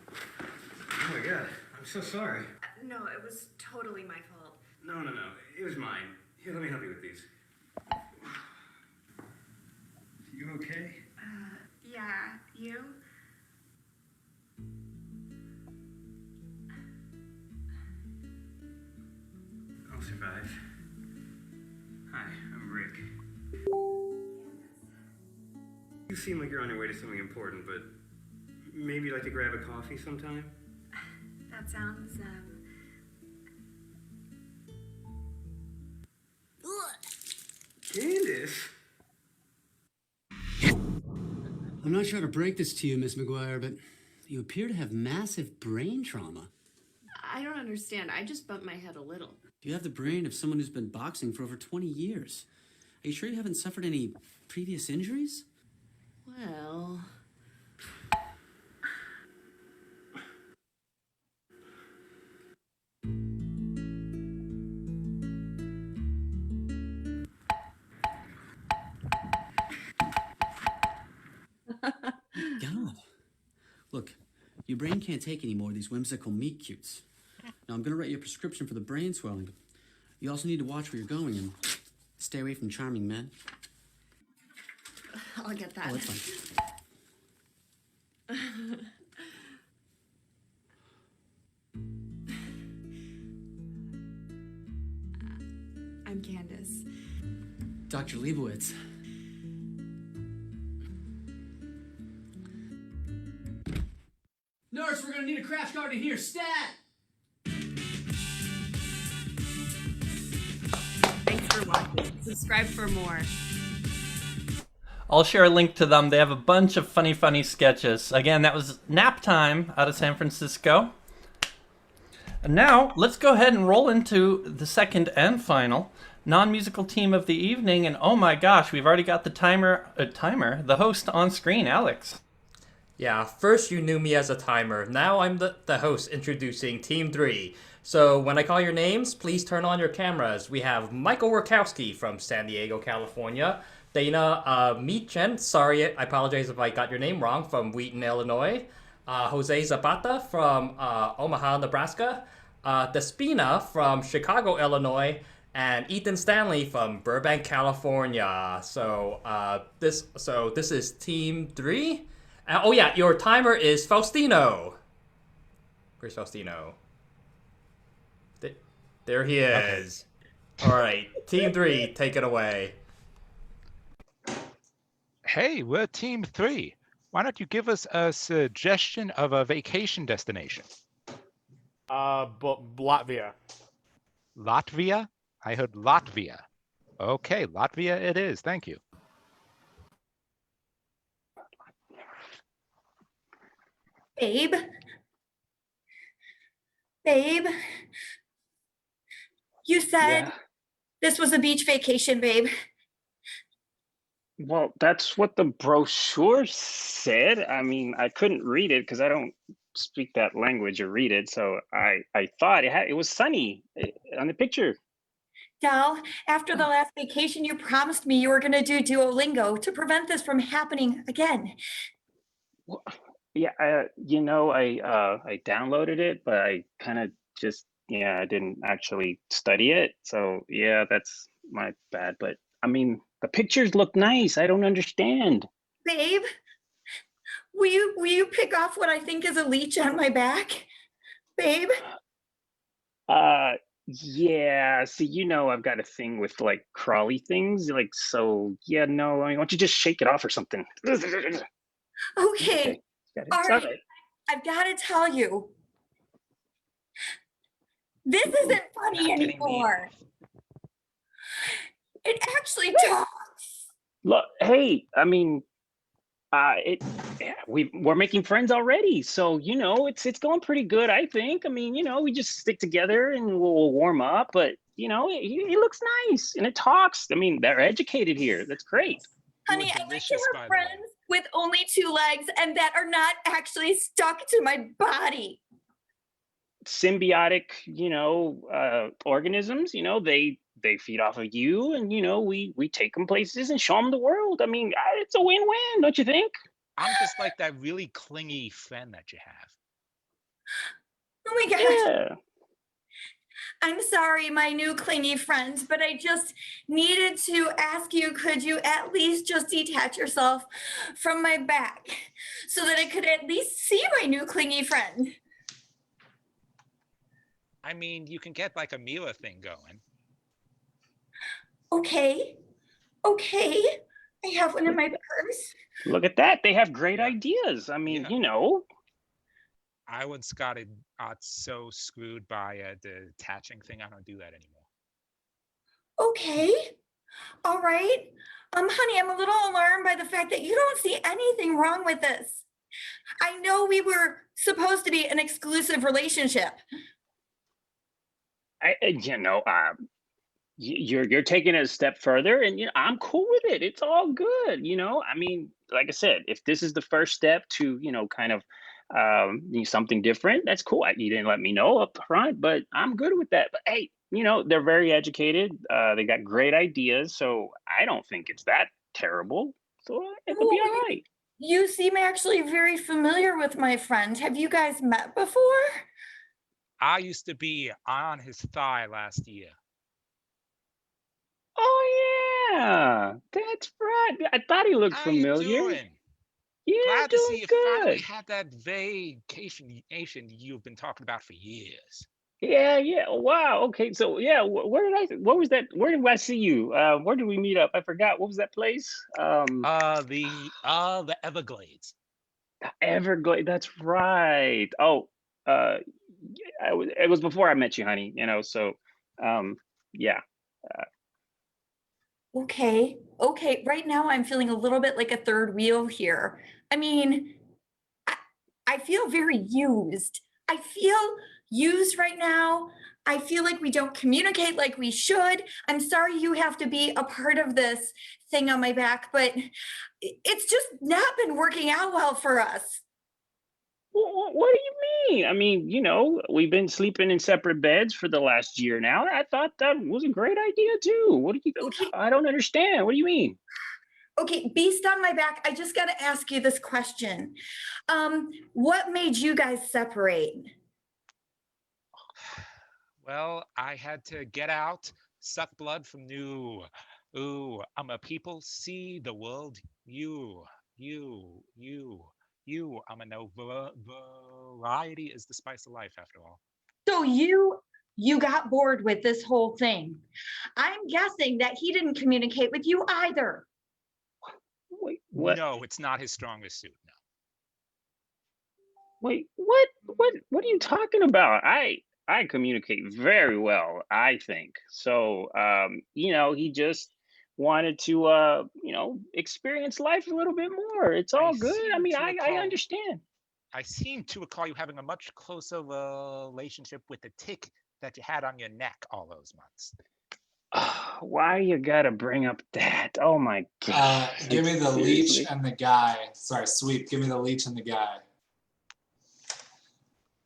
Oh my god, I'm so sorry. No, it was totally my fault. No, it was mine. Here, let me help you with these. You okay? Yeah, you? You seem like you're on your way to something important, but maybe you'd like to grab a coffee sometime? That sounds, Candace? I'm not sure how to break this to you, Miss McGuire, but you appear to have massive brain trauma. I don't understand. I just bumped my head a little. You have the brain of someone who's been boxing for over 20 years. Are you sure you haven't suffered any previous injuries? Well... God. Look, your brain can't take any more of these whimsical meat cutes. Now, I'm going to write you a prescription for the brain swelling, but you also need to watch where you're going and stay away from charming men. I'll get that. Oh, that's fine. I'm Candace. Dr. Leibowitz. Nurse, we're gonna need a crash cart in here, stat! Thanks for watching. Subscribe for more. I'll share a link to them. They have a bunch of funny sketches. Again, that was Naptime out of San Francisco. And now, let's go ahead and roll into the second and final non-musical team of the evening. And oh my gosh, we've already got the the host on screen, Alex. Yeah, first you knew me as a timer. Now I'm the host introducing Team 3. So when I call your names, please turn on your cameras. We have Michael Wirkowski from San Diego, California. Dana Meechen, sorry, I apologize if I got your name wrong, from Wheaton, Illinois. Jose Zapata from Omaha, Nebraska. Despina from Chicago, Illinois. And Ethan Stanley from Burbank, California. So this is Team 3. Oh yeah, your timer is Faustino. Where's Faustino? There he is. Okay. All right, Team 3, take it away. Hey, we're Team 3. Why don't you give us a suggestion of a vacation destination? Latvia. Latvia? I heard Latvia. Okay, Latvia it is. Thank you. Babe? Babe? You said this was a beach vacation, babe. Well, that's what the brochure said. I mean, I couldn't read it because I don't speak that language or read it. So I thought it was sunny on the picture. Dal, after the last vacation, you promised me you were going to do Duolingo to prevent this from happening again. Well, yeah, I downloaded it, but I kind of just, I didn't actually study it. So yeah, that's my bad. But I mean, the pictures look nice. I don't understand. Babe, will you pick off what I think is a leech on my back? Babe? Yeah, see, I've got a thing with like crawly things, like, so yeah, no, I mean, why don't you just shake it off or something? Okay. All right. I've got to tell you, this isn't funny anymore. It actually talks. Look, hey, I mean, we're making friends already, so it's going pretty good, I think. I mean, we just stick together and we'll warm up, but it looks nice and it talks. I mean, they're educated here. That's great. Honey, I wish you were friends with only 2 legs and that are not actually stuck to my body. Symbiotic, organisms, they feed off of you, and we take them places and show them the world. I mean, it's a win-win, don't you think? I'm just like that really clingy friend that you have. Oh my gosh. Yeah. I'm sorry, my new clingy friends, but I just needed to ask you, could you at least just detach yourself from my back so that I could at least see my new clingy friend? I mean, you can get like a Mila thing going. Okay. I have one in my purse. Look at that. They have great ideas. I mean, you know. I once got so screwed by the attaching thing. I don't do that anymore. Okay. All right. Honey, I'm a little alarmed by the fact that you don't see anything wrong with this. I know we were supposed to be an exclusive relationship. You're taking it a step further, and I'm cool with it. It's all good, I mean, like I said, if this is the first step to kind of something different, that's cool. You didn't let me know up front, but I'm good with that. But hey, they're very educated. They got great ideas, so I don't think it's that terrible. So it'll be all right. You seem actually very familiar with my friend. Have you guys met before? I used to be on his thigh last year. Oh yeah, that's right. I thought he looked familiar. How you doing? Yeah, Glad to see you finally good. had that vacation you've been talking about for years. Yeah. Wow. Okay. So yeah, where was that? Where did I see you? Where did we meet up? I forgot. What was that place? The Everglades. Everglades. That's right. Oh, it was before I met you, honey. So, yeah. Okay. Right now I'm feeling a little bit like a third wheel here. I mean, I feel very used. I feel used right now. I feel like we don't communicate like we should. I'm sorry you have to be a part of this thing on my back, but it's just not been working out well for us. What do you mean? I mean, we've been sleeping in separate beds for the last year now. I thought that was a great idea too. I don't understand. What do you mean? Okay, beast on my back, I just got to ask you this question. What made you guys separate? Well, I had to get out, suck blood from new. Ooh, I'm a people see the world. You. I'm a no. Variety is the spice of life, after all. So you got bored with this whole thing. I'm guessing that he didn't communicate with you either. Wait, what? No, it's not his strongest suit. No. Wait, what are you talking about? I communicate very well, I think. So, he just wanted to, experience life a little bit more. It's all good. I mean, I understand. I seem to recall you having a much closer relationship with the tick that you had on your neck all those months. Why you gotta bring up that? Oh my God. Give me the leech and the guy. Sorry, sweep. Give me the leech and the guy.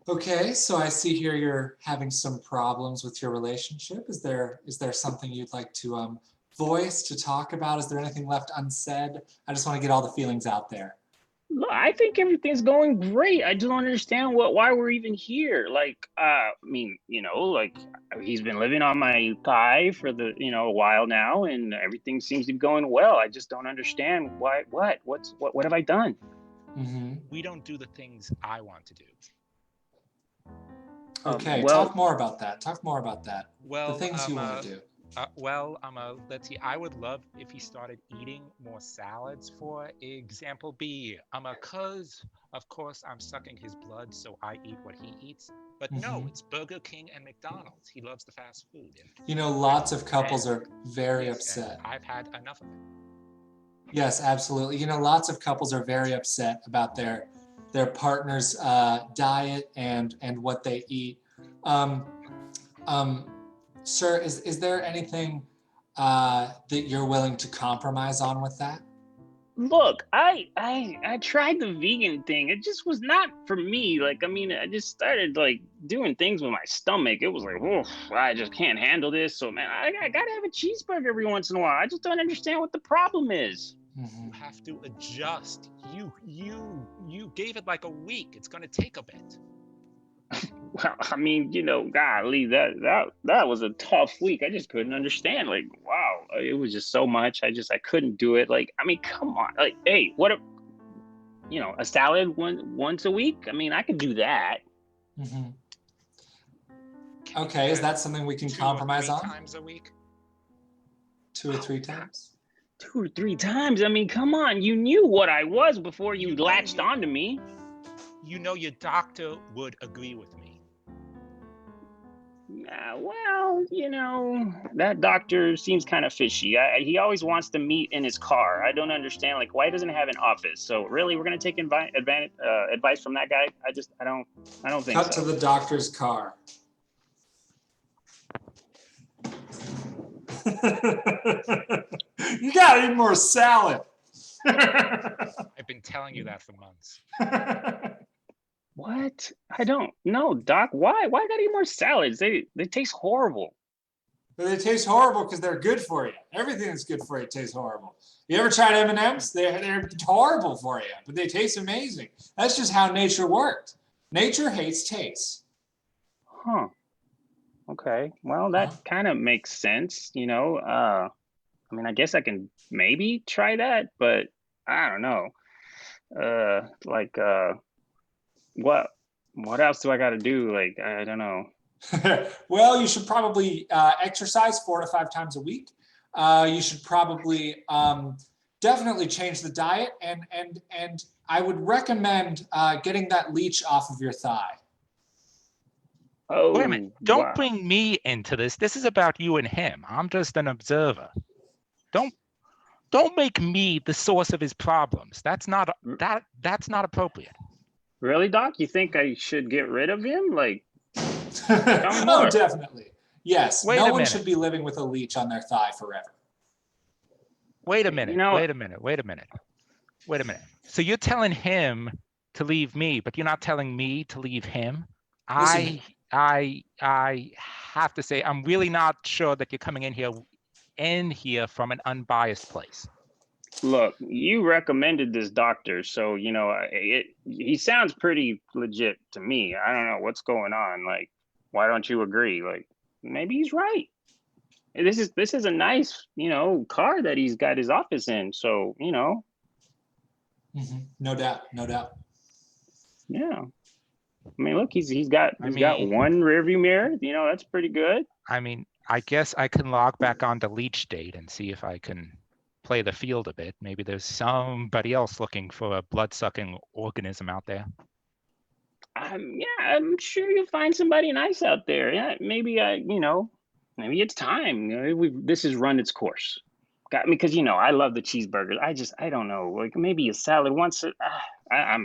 Okay, so I see here you're having some problems with your relationship. Is there something you'd like to voice, to talk about? Is there anything left unsaid? I just want to get all the feelings out there. Look, I think everything's going great. I just don't understand why we're even here. Like, he's been living on my thigh for a while now, and everything seems to be going well. I just don't understand why. What have I done? Mm-hmm. We don't do the things I want to do. Okay, talk more about that. Well, the things you want to do. Let's see. I would love if he started eating more salads, for example. Cause of course I'm sucking his blood, so I eat what he eats. But no, it's Burger King and McDonald's. He loves the fast food. Lots of couples are very upset. I've had enough of it. Yes, absolutely. Lots of couples are very upset about their partner's diet and what they eat. Sir, is there anything that you're willing to compromise on with that? Look, I tried the vegan thing. It just was not for me. I just started doing things with my stomach. It was like, oof, I just can't handle this. So man, I gotta have a cheeseburger every once in a while. I just don't understand what the problem is. You have to adjust. You gave it like a week. It's gonna take a bit. Well, I mean, golly, that was a tough week. I just couldn't understand. Wow, it was just so much. I couldn't do it. Come on. Hey, what a salad once a week? I mean, I could do that. Mm-hmm. Okay, is that something we can compromise on? 2 or 3 times a week? 2 or 3 times? 2 or 3 times. I mean, come on. You knew what I was before you latched onto me. You know your doctor would agree with me. Well, you know, that doctor seems kind of fishy. He always wants to meet in his car. I don't understand, like, why doesn't he have an office? So really, we're gonna take advice from that guy? I don't think so. Cut to the doctor's car. You gotta eat more salad. I've been telling you that for months. What? I don't know, Doc. Why? Why gotta eat more salads? They taste horrible. But they taste horrible because they're good for you. Everything that's good for you tastes horrible. You ever tried M&Ms? They're horrible for you, but they taste amazing. That's just how nature worked. Nature hates taste. Huh. Okay. Well, that kind of makes sense, you know. I mean, I guess I can maybe try that, but I don't know. What else do I got to do? Like, I don't know. Well, you should probably exercise 4 to 5 times a week. You should probably definitely change the diet, and I would recommend getting that leech off of your thigh. Oh, wait a minute! Don't bring me into this. This is about you and him. I'm just an observer. Don't make me the source of his problems. That's not appropriate. Really, Doc? You think I should get rid of him? Like, oh, definitely. Yes. Wait no a one minute. should be living with a leech on their thigh forever. Wait a minute. You know, wait a minute. So you're telling him to leave me, but you're not telling me to leave him? Listen, I have to say, I'm really not sure that you're coming in here from an unbiased place. Look, you recommended this doctor, so you know he sounds pretty legit to me. I don't know what's going on. Like, why don't you agree? Like, maybe he's right. This is a nice, you know, car that he's got his office in. So, you know. Mm-hmm. No doubt. Yeah. I mean, look, he's got one rearview mirror. You know, that's pretty good. I mean, I guess I can log back onto Leech Date and see if I can play the field a bit. Maybe there's somebody else looking for a blood-sucking organism out there. Yeah, I'm sure you'll find somebody nice out there. Yeah, maybe maybe it's time. You know, this has run its course. Got me, because you know I love the cheeseburgers. I don't know, like maybe a salad once. I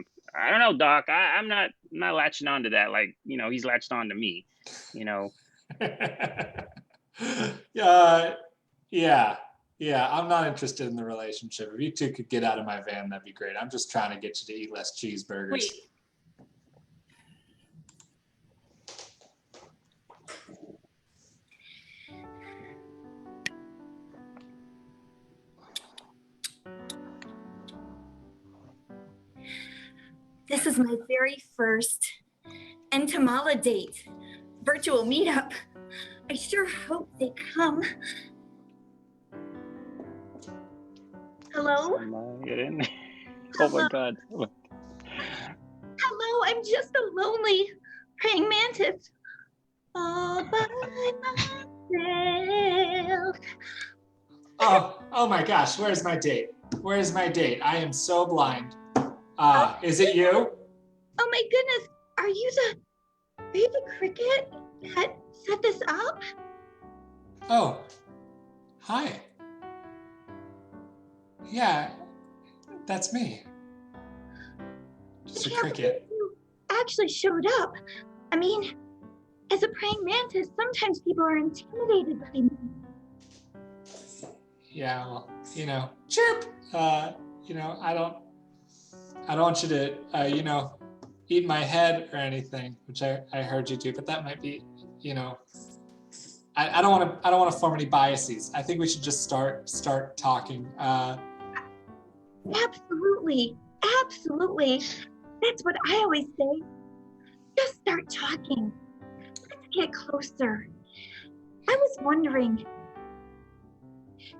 don't know, Doc. I'm not latching on to that. Like, you know, he's latched on to me. You know. Yeah, I'm not interested in the relationship. If you two could get out of my van, that'd be great. I'm just trying to get you to eat less cheeseburgers. Wait. This is my very first Entomala date, virtual meetup. I sure hope they come. Hello? Oh my God. Hello, I'm just a lonely praying mantis. All by myself. Oh my gosh, where's my date? I am so blind. Is it you? Oh my goodness, are you the cricket that set this up? Oh, hi. Yeah, that's me. Just a cricket. You actually showed up. I mean, as a praying mantis, sometimes people are intimidated by me. Yeah, well, you know, chirp. You know, I don't want you to, eat my head or anything, which I heard you do, but that might be, you know, I don't want to form any biases. I think we should just start talking. Absolutely. That's what I always say. Just start talking. Let's get closer. I was wondering,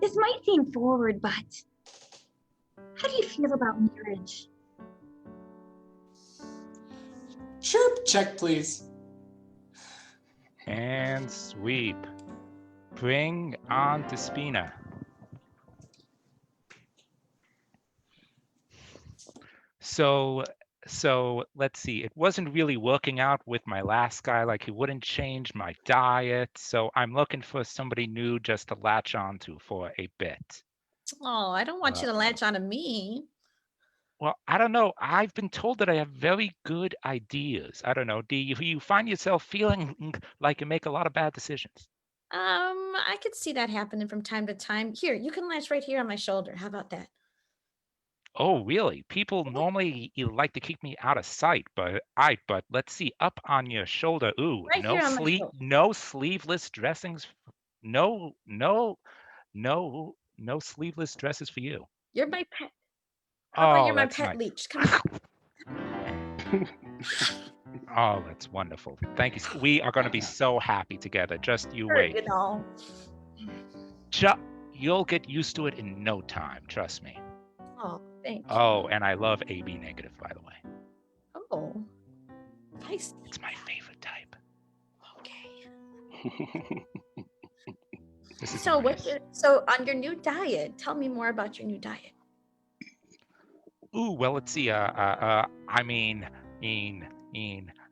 this might seem forward, but how do you feel about marriage? Chirp check, please. And sweep. Bring on to Spina. So let's see. It wasn't really working out with my last guy. Like he wouldn't change my diet. So I'm looking for somebody new just to latch onto for a bit. Oh, I don't want you to latch onto me. Well, I don't know. I've been told that I have very good ideas. I don't know. Do you find yourself feeling like you make a lot of bad decisions? I could see that happening from time to time. Here, you can latch right here on my shoulder. How about that? Oh, really? People normally you like to keep me out of sight, but let's see, up on your shoulder. Ooh, Right here on my shoulder. no sleeveless dressings. No, no sleeveless dresses for you. You're my pet. How about Oh, you're my that's pet nice. leech? Come on. Oh, that's wonderful. Thank you. We are going to be so happy together. Just you Sure, wait. you know. You'll get used to it in no time. Trust me. Oh, thank you. Oh, and I love AB negative, by the way. Oh, nice. It's my favorite type. Okay. This is So nice. so on your new diet, tell me more about your new diet. Ooh, well, let's see. I mean,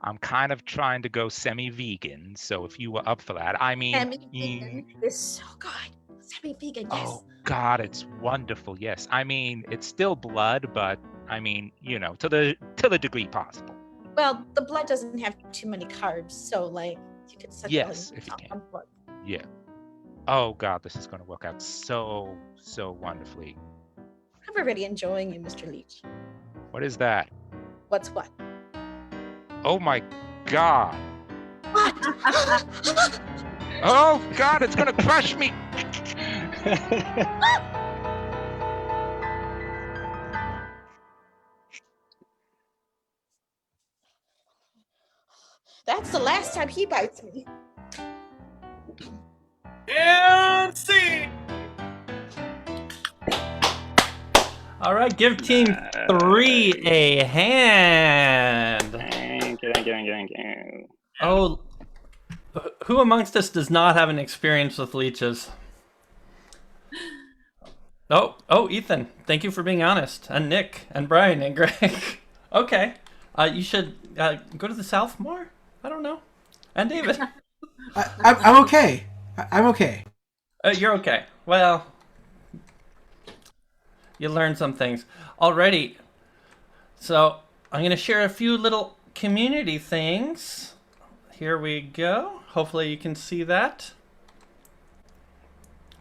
I'm kind of trying to go semi-vegan. So if you were up for that, I mean, Semi-vegan is so good. Semi-vegan, yes. oh God, it's wonderful. Yes, I mean, it's still blood, but I mean, you know, to the degree possible. Well, the blood doesn't have too many carbs, so like you could suck Yes, if you can. blood. Yeah. Oh God, this is going to work out so wonderfully. I'm already enjoying you, Mr. Leach. What is that? What's what? Oh my God. What? Oh God, it's going to crush me. That's the last time he bites me. And see. All right, give Team 3 a hand. Thank you. Oh, who amongst us does not have an experience with leeches? Oh, Ethan, thank you for being honest. And Nick, and Brian, and Greg. Okay, you should go to the south more? I don't know. And David. I'm okay. I'm okay. You're okay. Well, you learned some things. Alrighty. So, I'm going to share a few little community things. Here we go. Hopefully you can see that.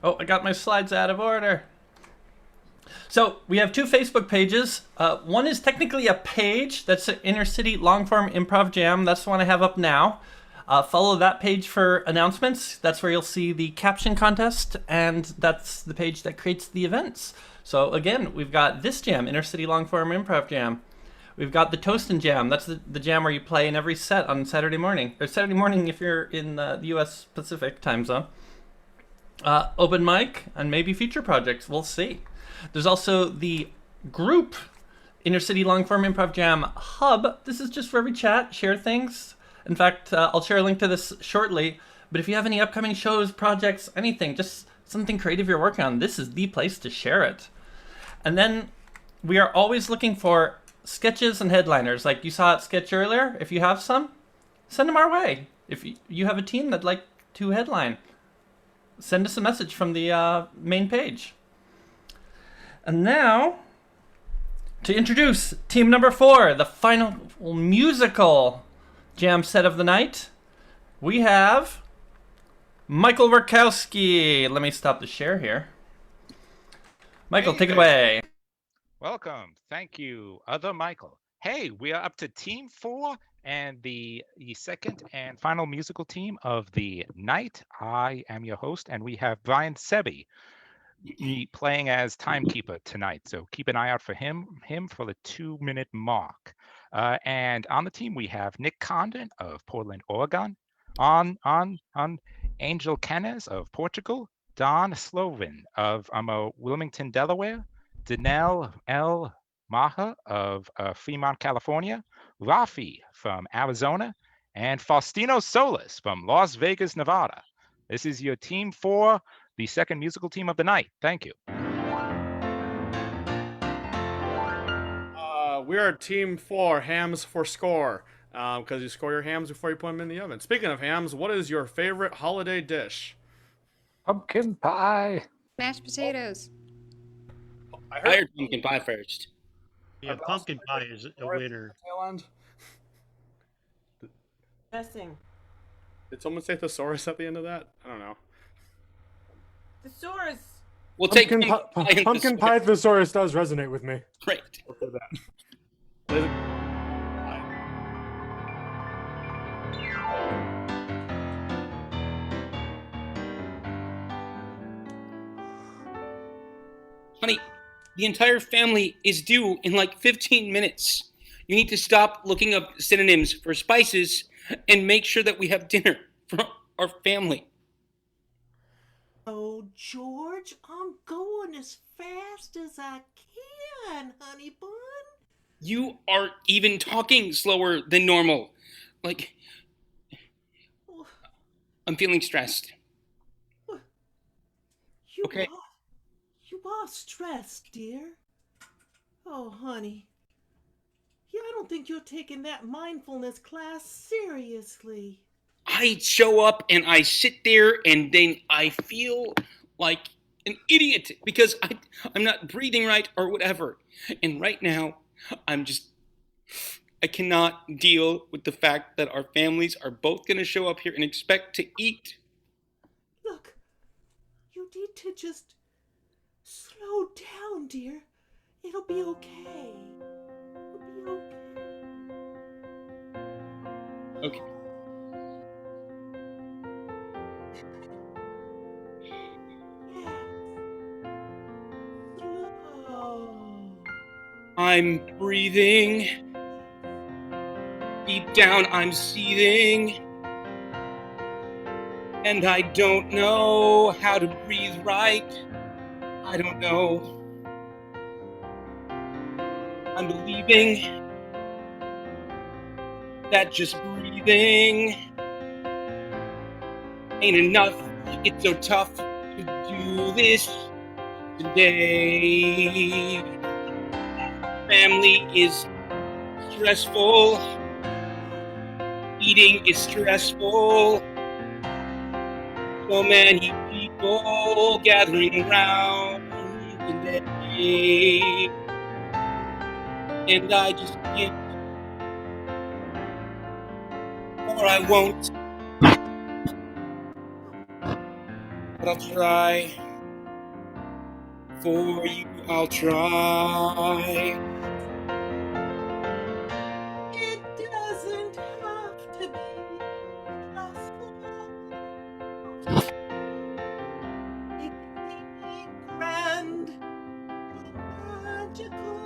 Oh, I got my slides out of order. So, we have two Facebook pages. One is technically a page. That's an InterCity long-form improv jam. That's the one I have up now. Follow that page for announcements. That's where you'll see the caption contest, and that's the page that creates the events. So again, we've got this jam, InterCity long-form improv jam. We've got the Toastin' Jam. That's the jam where you play in every set on Saturday morning. Or Saturday morning if you're in the US Pacific time zone. Open mic and maybe future projects. We'll see. There's also the group InterCity long-form improv jam hub. This is just where we chat, share things. In fact, I'll share a link to this shortly. But if you have any upcoming shows, projects, anything, just something creative you're working on, this is the place to share it. And then we are always looking for sketches and headliners. Like you saw at sketch earlier. If you have some, send them our way. If you have a team that'd like to headline, send us a message from the main page. And now, to introduce team number 4, the final musical jam set of the night, we have Michael Wirkowski. Let me stop the share here. Michael, take it away. Welcome. Thank you, other Michael. Hey, we are up to Team 4 and the second and final musical team of the night. I am your host, and we have Brian Sebby playing as Timekeeper tonight. So keep an eye out for him for the 2-minute mark. And on the team, we have Nick Condon of Portland, Oregon. On Angell Canez of Portugal. Don Slovin of Wilmington, Delaware. Danelle L. Maha of Fremont, California. Rafi from Arizona. And Faustino Solis from Las Vegas, Nevada. This is your Team 4, the second musical team of the night. Thank you. We are team 4, hams for score. Because you score your hams before you put them in the oven. Speaking of hams, what is your favorite holiday dish? Pumpkin pie. Mashed potatoes. I I heard pumpkin pie first. Yeah, pumpkin pie is a winner. Tail end. Dressing. Did someone say thesaurus at the end of that? I don't know. Thesaurus. We'll take pumpkin pie thesaurus does resonate with me. Great. For that. Honey, the entire family is due in like 15 minutes. You need to stop looking up synonyms for spices and make sure that we have dinner for our family. Oh, George, I'm going as fast as I can, honey bun. You are even talking slower than normal. Like, I'm feeling stressed. Okay. You are stressed, dear. Oh, honey. Yeah, I don't think you're taking that mindfulness class seriously. I show up and I sit there and then I feel like an idiot because I'm not breathing right or whatever. And right now, I cannot deal with the fact that our families are both going to show up here and expect to eat. Look, you need to just slow down, dear. It'll be okay. It'll be okay. Okay. I'm breathing. Deep down, I'm seething. And I don't know how to breathe right. I don't know. I'm believing that just breathing ain't enough. It's so tough to do this today. Family is stressful. Eating is stressful. So many people gathering around today. And I just can't, or I won't. But I'll try. For you, I'll try. It doesn't have to be stressful. It can be grand and magical.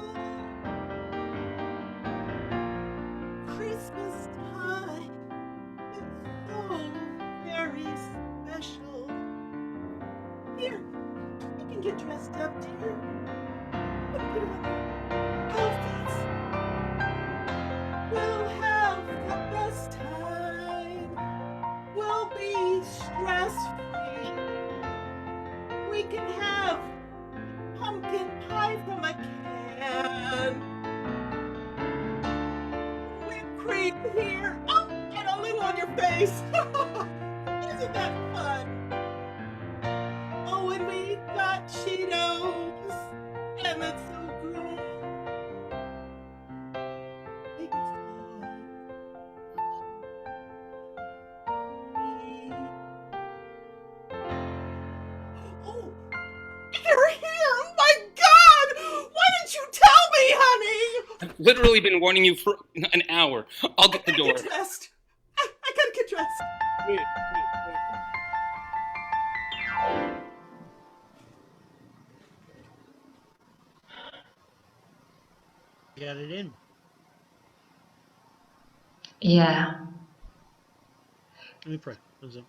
Christmas time is so very special. Here, you can get dressed up, dear. Put on outfits. We'll have the best time. We'll be stress-free. We can have pumpkin pie from a can. Whipped cream here. Oh, and a little on your face. Isn't that fun? Oh, and we got Cheetos. And it's so great. Take it slow. Oh, you're here! Oh my God! Why didn't you tell me, honey? I've literally been warning you for an hour. I'll get the door. Get dressed. I gotta get dressed. Wait. You got it in. Yeah. Let me pray. What's up?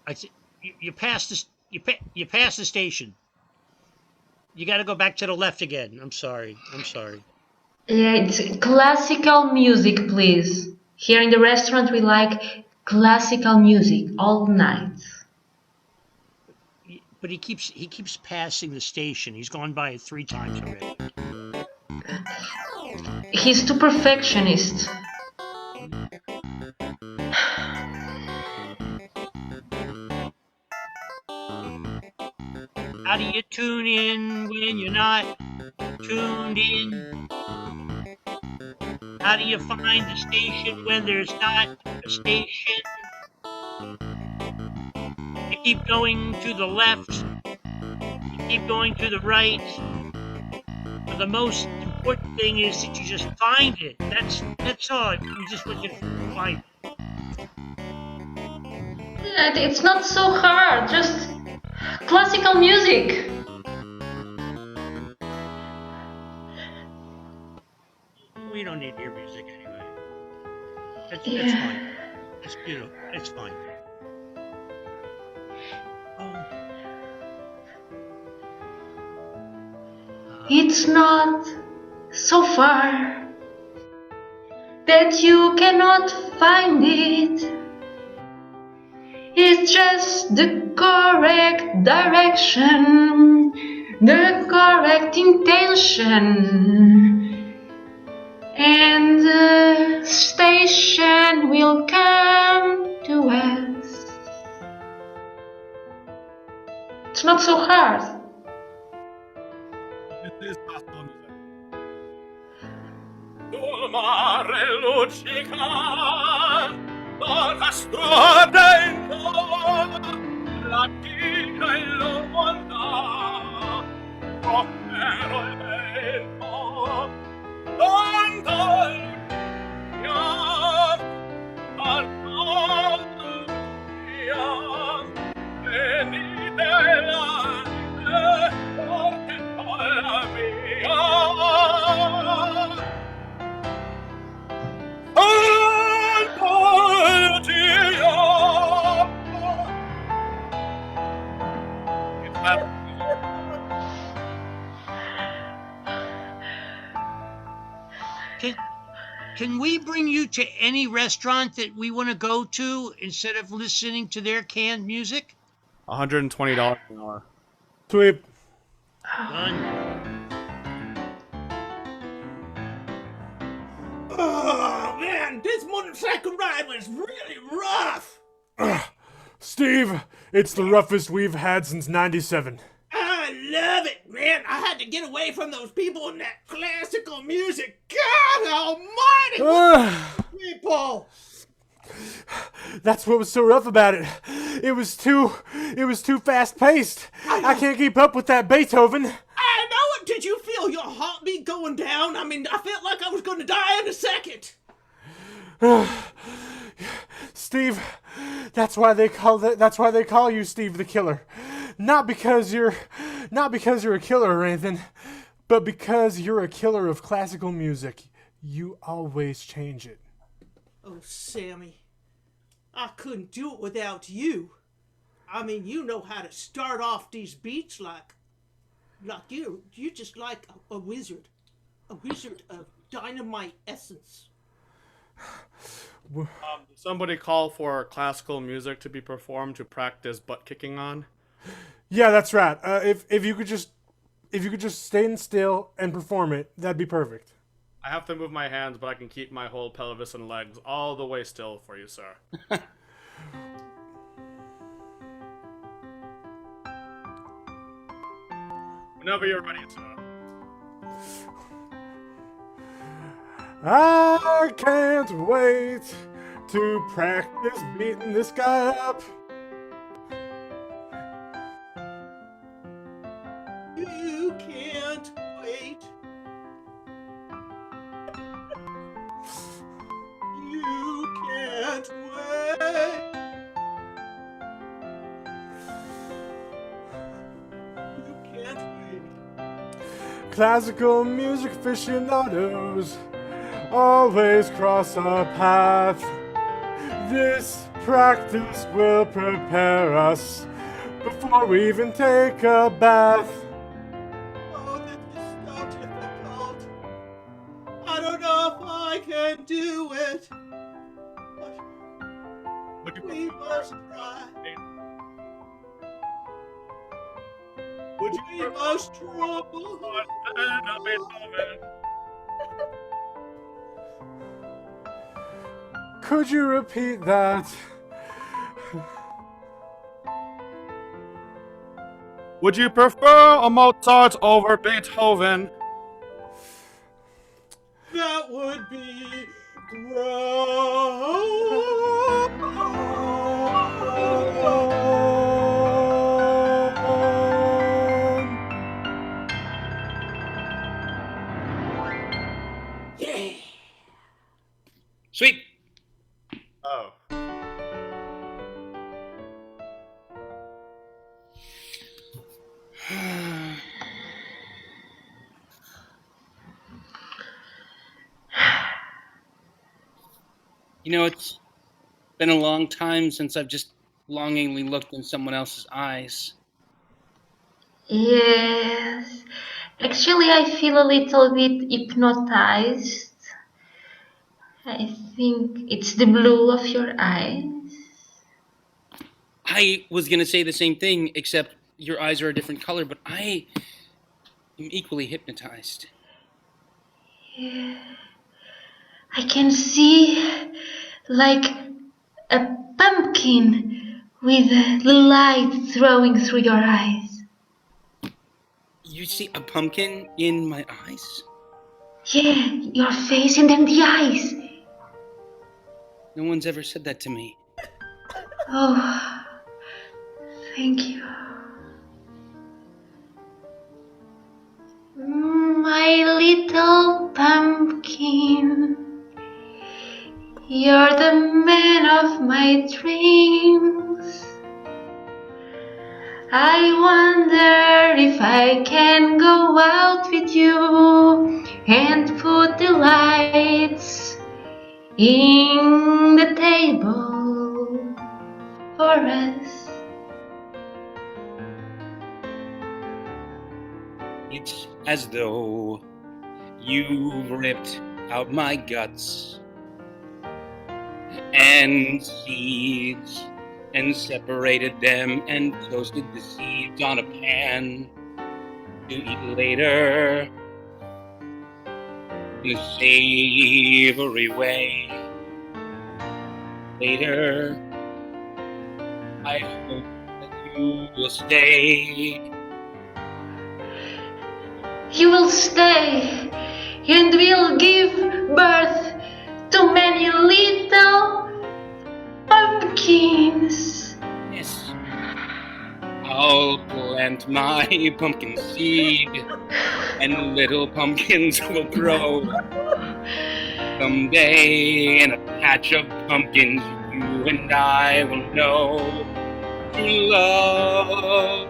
I see. You passed this. You passed the station. You got to go back to the left again. I'm sorry. Yeah, it's classical music, please. Here in the restaurant, we like classical music all night. But he keeps passing the station. He's gone by it 3 times already. He's too perfectionist. How do you tune in when you're not tuned in? How do you find the station when there's not a station? You keep going to the left, you keep going to the right. But the most important thing is that you just find it. That's all. You just want you to find it. It's not so hard, just classical music. We don't need your music anyway. That's Yeah. fine. It's beautiful. It's fine. It's not so far that you cannot find it. It's just the correct direction, the correct intention, and the station will come to us. It's not so hard. This is classical music. Sul mare luccica, la stradendo, la tica e l'onda, propero il vento, Andalusia, Andalusia, venidela, forte alla mia. Can we bring you to any restaurant that we want to go to instead of listening to their canned music? $120 an hour. Sweep. Done. Oh man, this motorcycle ride was really rough. Steve, it's the roughest we've had since '97. I love it, man. I had to get away from those people and that classical music. God almighty, what people! That's what was so rough about it. It was too fast paced. I can't keep up with that Beethoven. I know it. Did you feel your heartbeat going down? I mean, I felt like I was going to die in a second. Steve, that's why they call you Steve the Killer. Not because you're a killer or anything, but because you're a killer of classical music. You always change it. Oh, Sammy, I couldn't do it without you. I mean, you know how to start off these beats like you're just like a wizard of dynamite essence. Did somebody call for classical music to be performed to practice butt kicking on? Yeah, that's right. If you could just stand still and perform it, that'd be perfect. I have to move my hands, but I can keep my whole pelvis and legs all the way still for you, sir. Whenever you're ready, sir. I can't wait to practice beating this guy up. You can't wait. You can't wait. You can't wait. Classical music aficionados always cross our path. This practice will prepare us before we even take a bath. Oh, this is so difficult. I don't know if I can do it. just right. Would you be most trouble? Could you repeat that? Would you prefer a Mozart over Beethoven? That would be Yeah. Sweet. Oh. You know, it's been a long time since I've just longingly looked in someone else's eyes. Yes. Actually, I feel a little bit hypnotized. I think it's the blue of your eyes. I was going to say the same thing, except your eyes are a different color, but I am equally hypnotized. Yeah. I can see like a pumpkin with the light throwing through your eyes. You see a pumpkin in my eyes? Yeah, your face and then the eyes. No one's ever said that to me. Oh, thank you. My little pumpkin, you're the man of my dreams. I wonder if I can go out with you and put the lights in the table for us. It's as though you've ripped out my guts and seeds and separated them and toasted the seeds on a pan to eat later in a savory way. Later, I hope that you will stay. You will stay and will give birth to many little pumpkins. Yes. I'll plant my pumpkin seed and little pumpkins will grow. Someday in a patch of pumpkins you and I will know to love.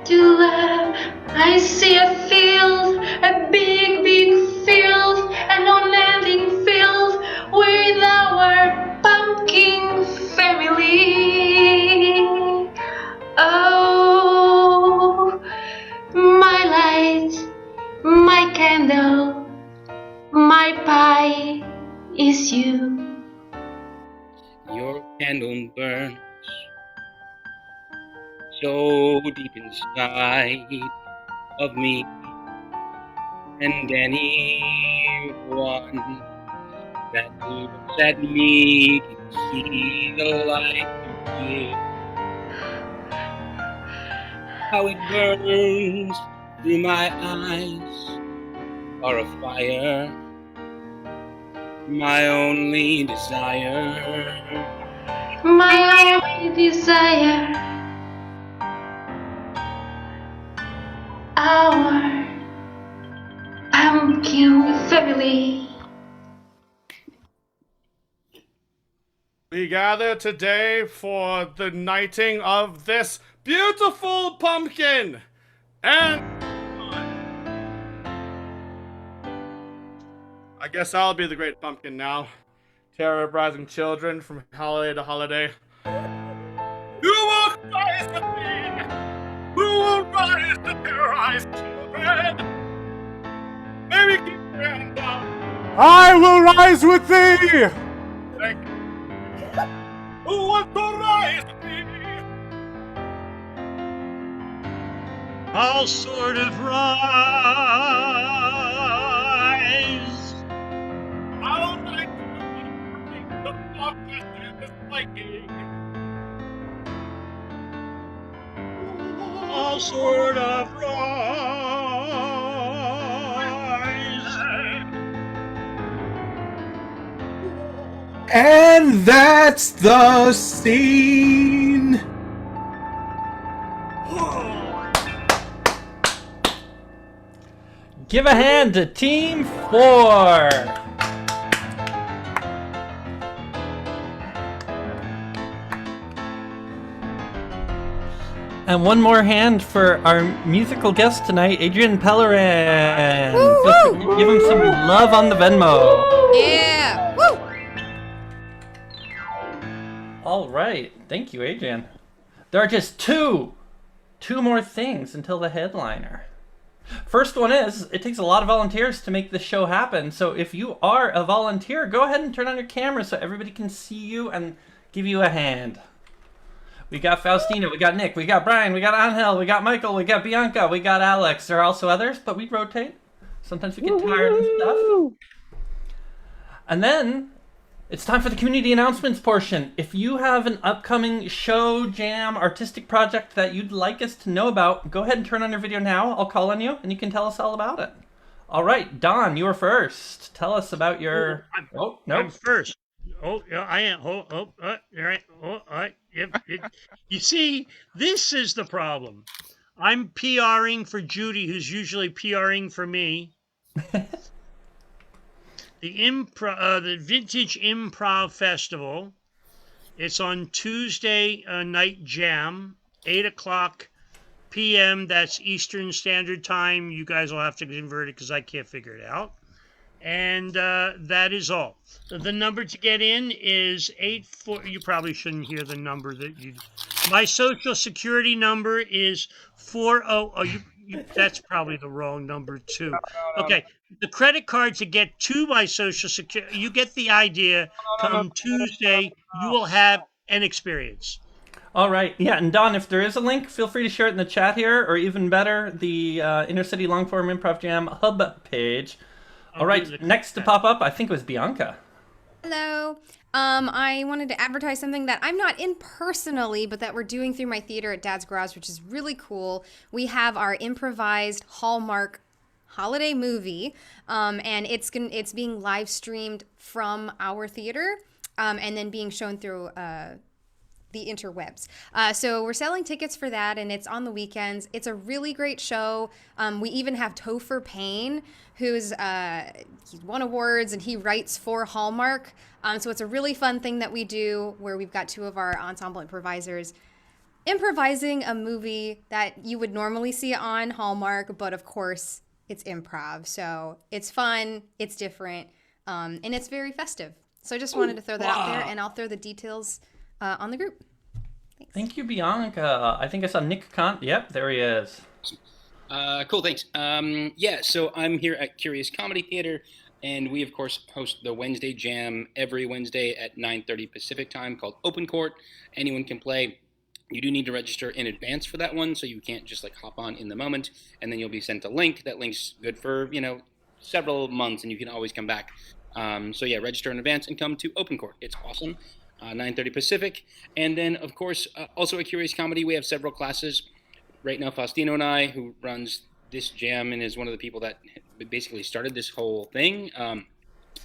To love, I see a field, a big, big field, an unending field with our pumpkin family. Oh, my light, my candle, my pie is you. Your candle burns so deep inside of me, and anyone that looks at me can see the light you give. How it burns through my eyes are a fire, my only desire. My only desire. Our pumpkin family. We gather today for the knighting of this beautiful pumpkin. And I guess I'll be the great pumpkin now, terrorizing children from holiday to holiday. Who will rise with me? Who will rise to terrorize children? Maybe keep your hand down. I will rise with thee! Thank you. who wants to rise with me? I'll sort of rise. I'll like to bring the darkness in this liking. I'll sort of rise. And that's the scene. Give a hand to Team 4. And one more hand for our musical guest tonight, Adrien Pellerin. Give him some love on the Venmo. Yeah. Woo! All right. Thank you, Adrien. There are just two more things until the headliner. First one is, it takes a lot of volunteers to make this show happen. So if you are a volunteer, go ahead and turn on your camera so everybody can see you and give you a hand. We got Faustino, we got Nick, we got Brian, we got Angell, we got Michael, we got Bianca, we got Alex. There are also others, but we rotate. Sometimes we get tired and stuff. And then it's time for the community announcements portion. If you have an upcoming show, jam, artistic project that you'd like us to know about, go ahead and turn on your video now. I'll call on you and you can tell us all about it. All right, Don, you were first. Tell us about your... I'm first. Oh, yeah, I am. All right. All right. Yep. You see, this is the problem. I'm PRing for Judy, who's usually PRing for me. The Vintage Improv Festival. It's on Tuesday night jam, 8:00 p.m. That's Eastern Standard Time. You guys will have to convert it because I can't figure it out. And that is all. The number to get in is 84. You probably shouldn't hear the number that you. My social security number is 40. Oh, that's probably the wrong number too. Okay, the credit card to get to my social security. You get the idea. Come Tuesday, you will have an experience. All right. Yeah, and Don, if there is a link, feel free to share it in the chat here, or even better, the InterCity Longform Improv Jam Hub page. All right, next to pop up, I think it was Bianca. Hello. I wanted to advertise something that I'm not in personally, but that we're doing through my theater at Dad's Garage, which is really cool. We have our improvised Hallmark holiday movie, and it's being live streamed from our theater, and then being shown through the interwebs. So we're selling tickets for that, and it's on the weekends. It's a really great show. We even have Topher Payne, who's he's won awards, and he writes for Hallmark. So it's a really fun thing that we do where we've got two of our ensemble improvisers improvising a movie that you would normally see on Hallmark, but of course it's improv. So it's fun, it's different, and it's very festive. So I just wanted to throw that out there, and I'll throw the details on the group. Thank you, Bianca. I think I saw Nick Kant. Yep, there he is. Cool, thanks. Yeah, so I'm here at Curious Comedy Theater, and we, of course, host the Wednesday Jam every Wednesday at 9:30 Pacific time called Open Court. Anyone can play. You do need to register in advance for that one, so you can't just like hop on in the moment, and then you'll be sent a link. That link's good for, several months, and you can always come back. So yeah, register in advance and come to Open Court. It's awesome. 9:30 Pacific. And then, of course, also at Curious Comedy, we have several classes. Right now, Faustino and I, who runs this jam and is one of the people that basically started this whole thing,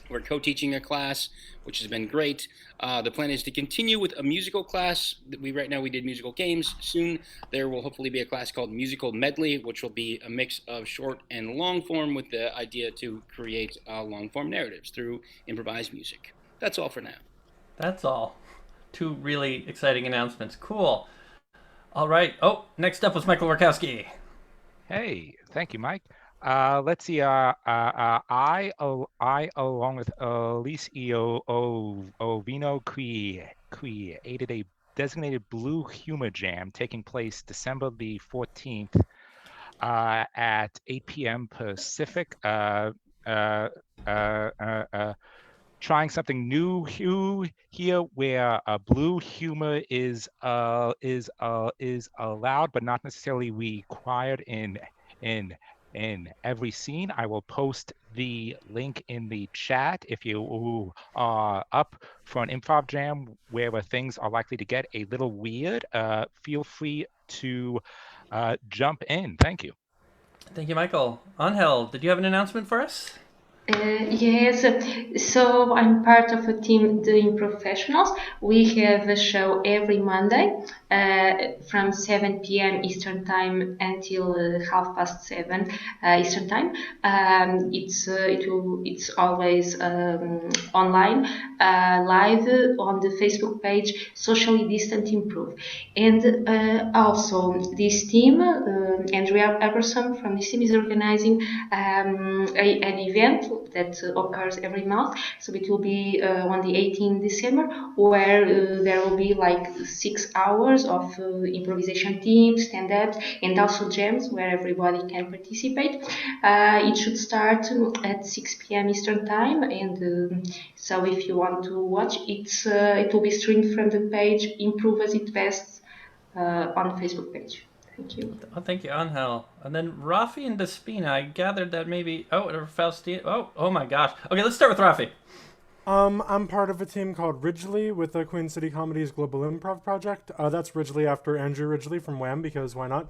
we're co-teaching a class, which has been great. The plan is to continue with a musical class. Right now we did musical games. Soon there will hopefully be a class called Musical Medley, which will be a mix of short and long form with the idea to create long form narratives through improvised music. That's all for now. That's all. Two really exciting announcements. Cool. All right. Oh, next up was Michael Wirkowski. Hey, thank you, Mike. Let's see. I along with Alicio Ovino created a designated Blue Humor Jam taking place December the 14th at 8 p.m. Pacific. trying something new here, where blue humor is allowed, but not necessarily required in every scene. I will post the link in the chat if you are up for an improv jam where things are likely to get a little weird. Feel free to jump in. Thank you. Thank you, Michael. Angel, did you have an announcement for us? Yes, so I'm part of a team doing professionals. We have a show every Monday from 7 p.m. Eastern Time until 7:30 Eastern Time. It's always online, live on the Facebook page Socially Distant Improve. And also this team, Andrea Eberson from this team is organizing an event that occurs every month. So it will be on the 18th December, where there will be like 6 hours of improvisation teams, stand-ups, and also jams where everybody can participate. It should start at 6 p.m. Eastern Time, and so if you want to watch, it will be streamed from the page Improve as It Best on the Facebook page. Thank you. Oh, thank you, Angel. And then Rafi and Despina, I gathered that maybe... Oh, or Faustino. Oh my gosh. Okay, let's start with Rafi. I'm part of a team called Ridgely with the Queen City Comedy's Global Improv Project. That's Ridgely after Andrew Ridgely from Wham, because why not?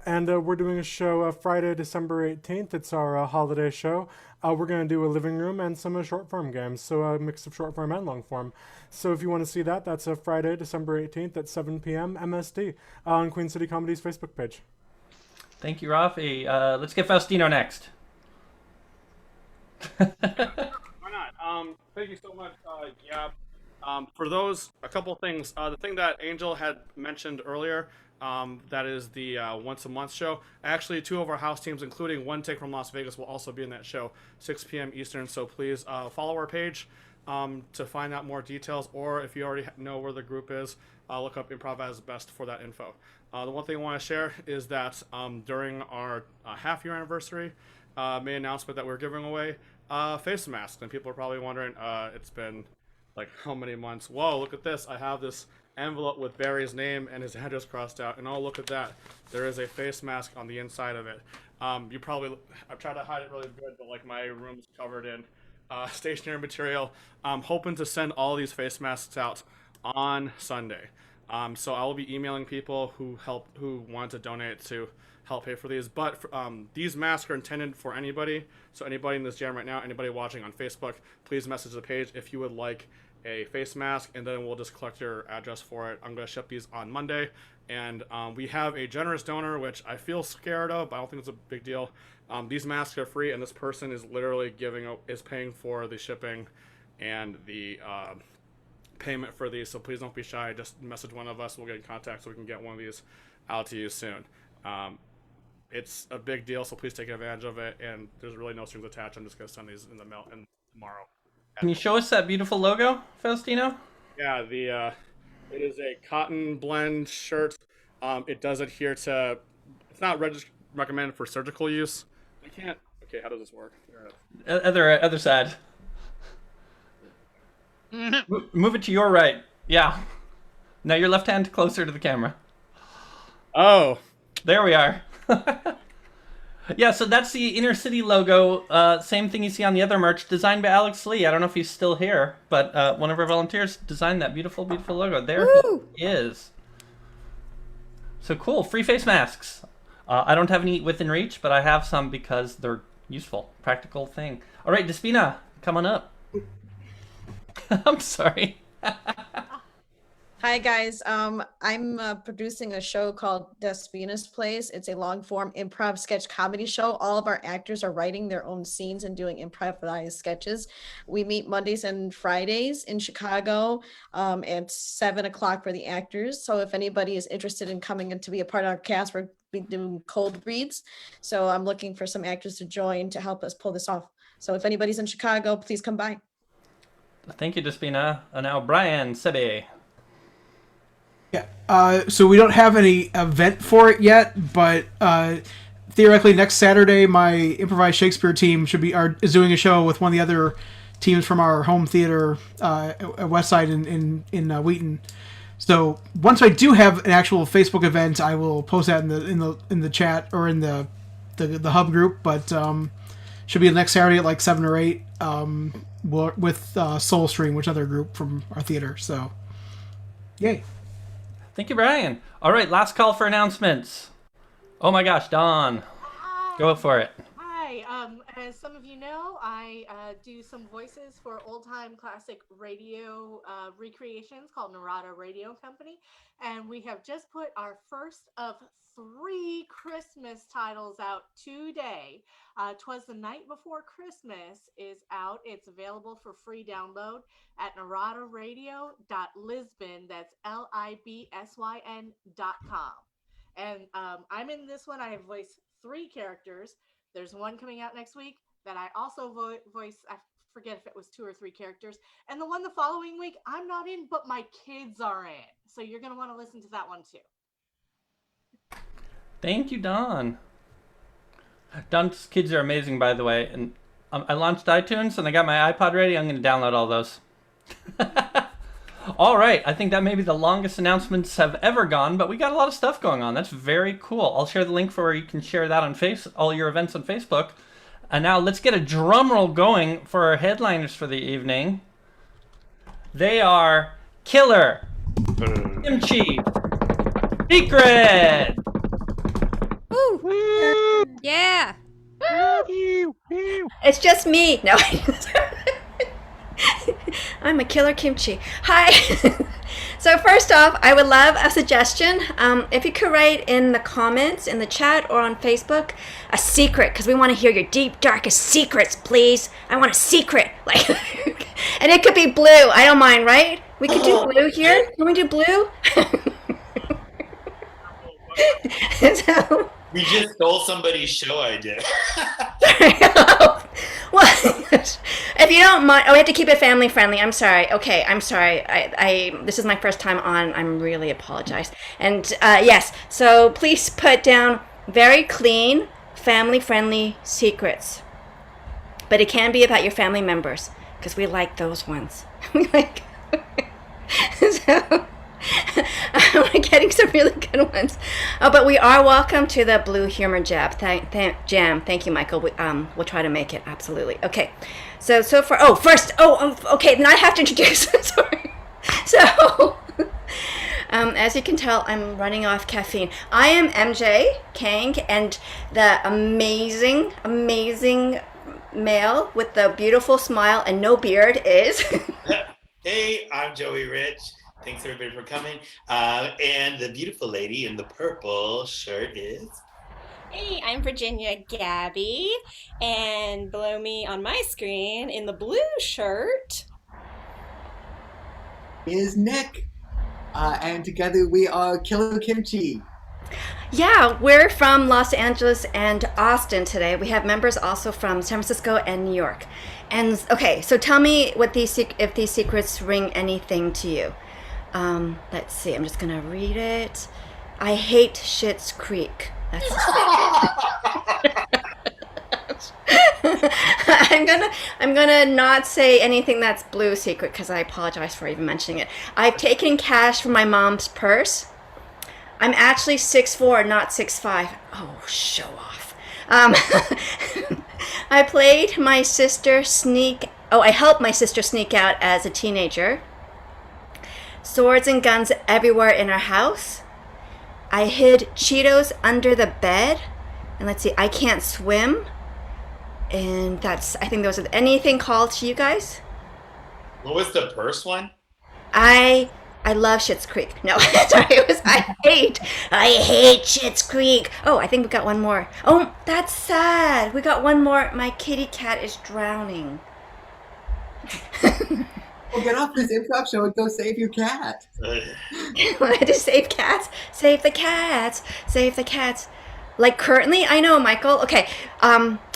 And we're doing a show Friday, December 18th. It's our holiday show. We're going to do a living room and some short form games, so a mix of short form and long form. So if you want to see that, that's a Friday, December 18th at 7 p.m. MST on Queen City Comedy's Facebook page. Thank you, Rafi. Let's get Faustino next. Why not? Thank you so much, Gab. For those, a couple things. The thing that Angel had mentioned earlier, that is the once a month show. Actually, 2 of our house teams, including one take from Las Vegas, will also be in that show, 6 p.m. Eastern. So please follow our page to find out more details, or if you already know where the group is, look up Improv as Best for that info. The one thing I want to share is that during our half-year anniversary, made an announcement that we're giving away face masks, and people are probably wondering, it's been like how many months? Whoa, look at this! I have this envelope with Barry's name and his address crossed out, and oh, look at that, there is a face mask on the inside of it. You probably, I've tried to hide it really good, but like my room's covered in stationery material. I'm hoping to send all these face masks out on Sunday. So I will be emailing people who want to donate to help pay for these. But these masks are intended for anybody. So anybody in this jam right now, anybody watching on Facebook, please message the page if you would like a face mask, and then we'll just collect your address for it. I'm going to ship these on Monday. And we have a generous donor, which I feel scared of, but I don't think it's a big deal. These masks are free, and this person is literally paying for the shipping and the payment for these. So please don't be shy. Just message one of us. We'll get in contact so we can get one of these out to you soon. It's a big deal, so please take advantage of it. And there's really no strings attached. I'm just going to send these in the mail tomorrow. Can you show us that beautiful logo, Faustino? Yeah, it is a cotton blend shirt. It does adhere to. It's not recommended for surgical use. I can't. Okay, how does this work? Other side. Move it to your right. Yeah. Now your left hand closer to the camera. Oh. There we are. Yeah, so that's the InterCity logo. Same thing you see on the other merch, designed by Alex Lee. I don't know if he's still here, but one of our volunteers designed that beautiful, beautiful logo. There he is. So cool, free face masks. I don't have any within reach, but I have some because they're useful, practical thing. All right, Despina, come on up. I'm sorry. Hi guys, I'm producing a show called Despina's Place. It's a long-form improv sketch comedy show. All of our actors are writing their own scenes and doing improvised sketches. We meet Mondays and Fridays in Chicago at 7 o'clock for the actors. So if anybody is interested in coming in to be a part of our cast, we're doing cold reads. So I'm looking for some actors to join to help us pull this off. So if anybody's in Chicago, please come by. Thank you, Despina. Now Brian, Sebby. So we don't have any event for it yet, but theoretically next Saturday, my improvised Shakespeare team is doing a show with one of the other teams from our home theater at Westside in Wheaton. So once I do have an actual Facebook event, I will post that in the chat or in the hub group. But should be next Saturday at like 7 or 8 with Soul Stream, which other group from our theater. So, yay! Thank you, Brian. All right, last call for announcements. Oh my gosh, Dawn, go for it. Hi, as some of you know, I do some voices for old-time classic radio recreations called Narada Radio Company, and we have just put our first of 3 Christmas titles out today. 'Twas the Night Before Christmas is out. It's available for free download at naradaradio.lisbon. That's LIBSYN.com. And I'm in this one. I have voiced 3 characters. There's one coming out next week that I also voice. I forget if it was 2 or 3 characters. And the one the following week, I'm not in, but my kids are in. So you're going to want to listen to that one too. Thank you, Dawn. Dawn's kids are amazing, by the way. And I launched iTunes and I got my iPod ready. I'm going to download all those. All right, I think that may be the longest announcements have ever gone, but we got a lot of stuff going on. That's very cool. I'll share the link for where you can share that on all your events on Facebook. And now let's get a drum roll going for our headliners for the evening. They are Killer, Kimchi, Secret. Woo! Yeah. It's just me. No. I'm a killer Kimchi. Hi. So first off, I would love a suggestion. If you could write in the comments, in the chat, or on Facebook, a secret, because we want to hear your deep, darkest secrets, please. I want a secret. Like, and it could be blue. I don't mind, right? We could do blue here. Can we do blue? So, we just stole somebody's show idea. well, if you don't mind, we have to keep it family friendly. I'm sorry. Okay, I'm sorry. I this is my first time on. I'm really apologize. And yes, so please put down very clean, family friendly secrets. But it can be about your family members because we like those ones. We like. So. We're getting some really good ones. Oh, but we are welcome to the Blue Humor Jam. Thank you, Michael. We'll try to make it. Absolutely. Okay. So far. Oh, first. Okay. Then I have to introduce. Sorry. So, as you can tell, I'm running off caffeine. I am MJ Kang, and the amazing male with the beautiful smile and no beard is. Hey, I'm Joey Rich. Thanks everybody for coming. And the beautiful lady in the purple shirt is... Hey, I'm Virginia Gabby, and below me on my screen in the blue shirt is Nick. And together we are Killer Kimchi. Yeah, we're from Los Angeles and Austin today. We have members also from San Francisco and New York. And okay, so tell me if these secrets ring anything to you. Let's see, I'm just gonna read it. I hate Schitt's Creek. That's I'm gonna not say anything that's blue secret because I apologize for even mentioning it. I've taken cash from my mom's purse. I'm actually 6'4", not 6'5". Oh, show off. I helped my sister sneak out as a teenager. Swords and guns everywhere in our house. I hid Cheetos under the bed. And let's see, I can't swim. And I think those are anything called to you guys? What was the first one? I love Schitt's Creek. No, sorry, it was I hate Schitt's Creek. Oh, I think we got one more. Oh, that's sad. We got one more. My kitty cat is drowning. Well, get off this improv show and go save your cat. I had to save cats. Save the cats. Save the cats. Like currently, I know, Michael. Okay,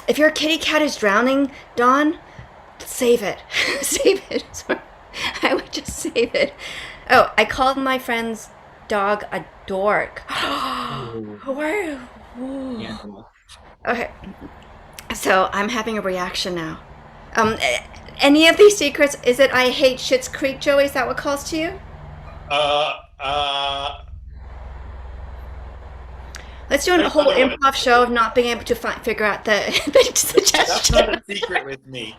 if your kitty cat is drowning, Dawn, save it. Save it. Sorry. I would just save it. Oh, I called my friend's dog a dork. Where? Okay. So I'm having a reaction now. Any of these secrets? Is it I hate Schitt's Creek, Joey? Is that what calls to you? Let's do a whole improv show of not being able to figure out the suggestion. That's not a secret with me.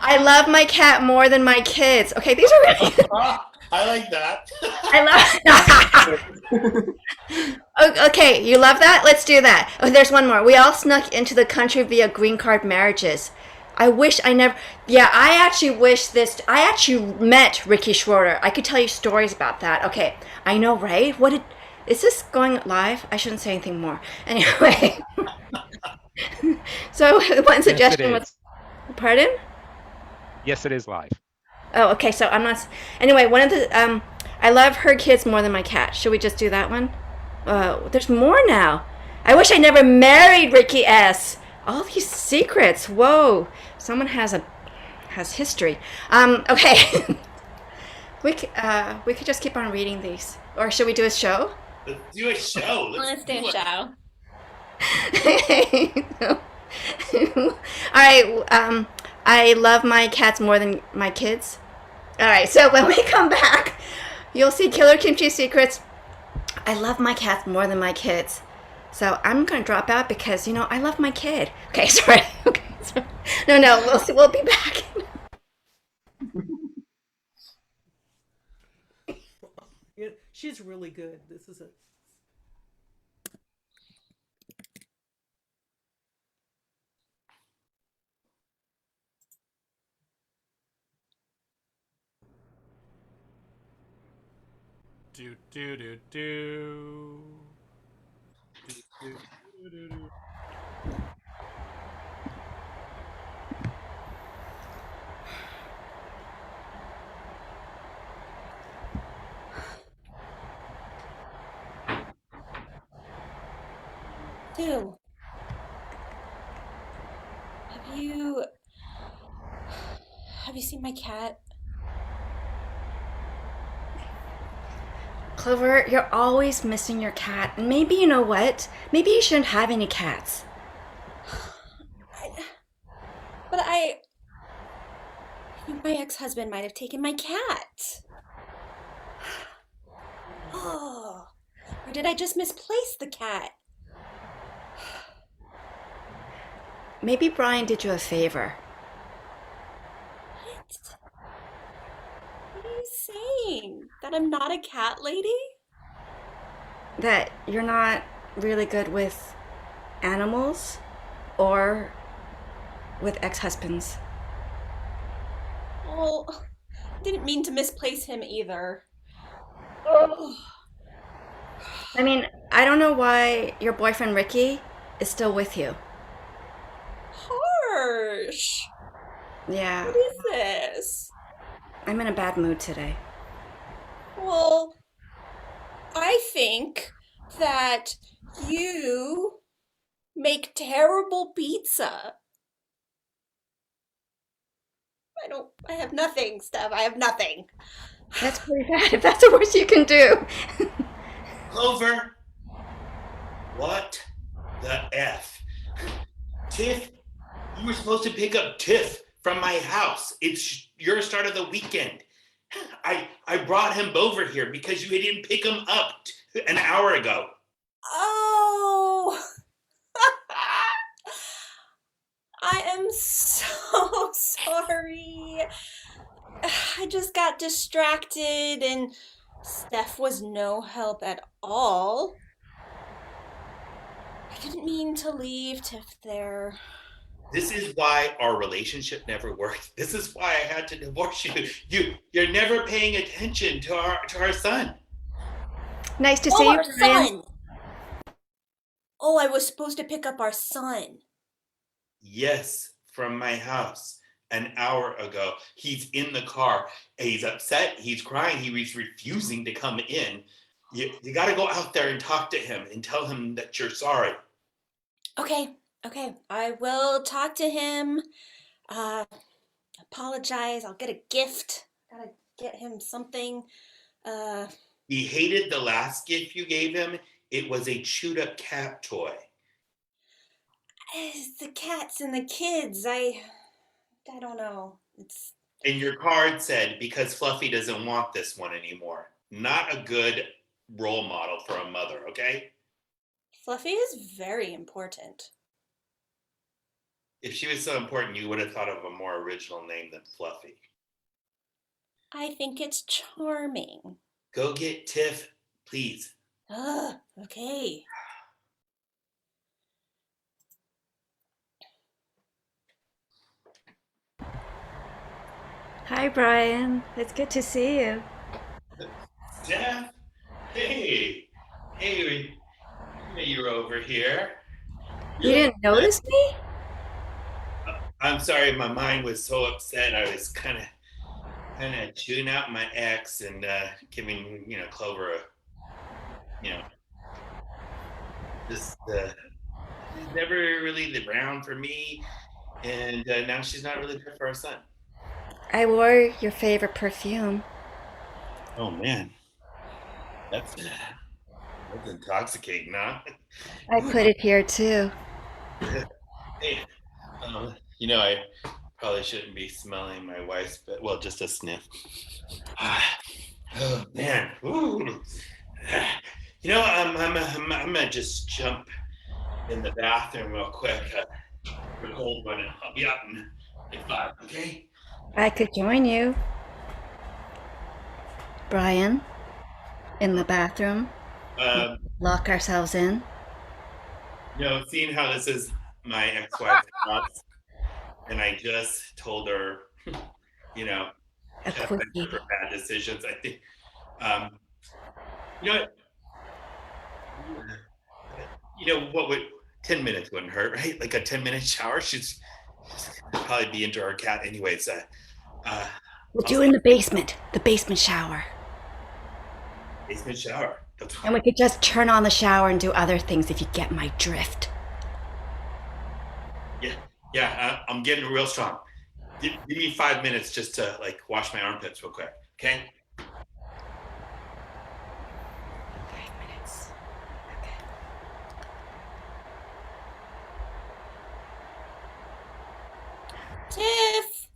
I love my cat more than my kids. Okay, these are really good. I like that. Okay, you love that? Let's do that. Oh, there's one more. We all snuck into the country via green card marriages. I wish I never... Yeah, I actually met Ricky Schroeder. I could tell you stories about that. Okay, I know, right? Is this going live? I shouldn't say anything more. Anyway. So, one suggestion was... Pardon? Yes, it is live. Oh, okay, so I'm not... Anyway, one of the... I love her kids more than my cat. Should we just do that one? There's more now. I wish I never married Ricky S. All these secrets. Whoa. Someone has history. Okay. we could just keep on reading these. Or should we do a show? Let's do a show. Let's do a show. All right. I love my cats more than my kids. All right. So when we come back, you'll see Killer Kimchi secrets. I love my cats more than my kids. So I'm going to drop out because, I love my kid. Okay, sorry. Okay, sorry. No, we'll be back. She's really good. This is a... Do do do do. Do do do do do. Two. Have you seen my cat? Clover, you're always missing your cat. Maybe you know what? Maybe you shouldn't have any cats. But I think my ex-husband might have taken my cat. Oh, or did I just misplace the cat? Maybe Brian did you a favor. What are you saying? That I'm not a cat lady? That you're not really good with animals or with ex-husbands. Well, I didn't mean to misplace him either. Oh. I mean, I don't know why your boyfriend Ricky is still with you. Harsh. Yeah. What is this? I'm in a bad mood today. Well, I think that you make terrible pizza. I have nothing, Steph. I have nothing. That's pretty bad if that's the worst you can do. Clover, what the F? Tiff, you were supposed to pick up Tiff from my house. It's your start of the weekend. I brought him over here because you didn't pick him up an hour ago. Oh, I am so sorry. I just got distracted and Steph was no help at all. I didn't mean to leave Tiff there. This is why our relationship never worked. This is why I had to divorce you. You're never paying attention to our son. Nice to see you, our Brian. son. Oh, I was supposed to pick up our son. Yes, from my house an hour ago. He's in the car. He's upset. He's crying. He's refusing to come in. You got to go out there and talk to him and tell him that you're sorry. Okay. I will talk to him. Apologize. I'll get a gift. Gotta get him something. He hated the last gift you gave him. It was a chewed up cat toy. It's the cats and the kids. I don't know. It's And your card said, because Fluffy doesn't want this one anymore. Not a good role model for a mother, okay? Fluffy is very important. If she was so important, you would have thought of a more original name than Fluffy. I think it's charming. Go get Tiff, please. Okay. Hi, Brian. It's good to see you. Steph? Hey, you're over here. You didn't notice me? I'm sorry, my mind was so upset. I was kind of chewing out my ex and giving Clover a just never really around for me, and now she's not really there for our son. I wore your favorite perfume. Oh man, that's intoxicating, huh? I put it here too. Hey, I probably shouldn't be smelling my wife's, but well, just a sniff. Oh man, ooh. I'm gonna just jump in the bathroom real quick. The cold one, and I'll be up in like 5. Okay. I could join you. Brian, in the bathroom. Lock ourselves in. Seeing how this is my ex-wife's house, and I just told her, A quickie. for bad decisions. I think, what? What would 10 minutes wouldn't hurt, right? Like a 10-minute shower. She's probably be into her cat anyways. We'll do it in the basement shower. Basement shower. And we could just turn on the shower and do other things if you get my drift. Yeah. I'm getting real strong. Give me 5 minutes just to wash my armpits real quick, okay? 5 minutes. Okay. Tiff!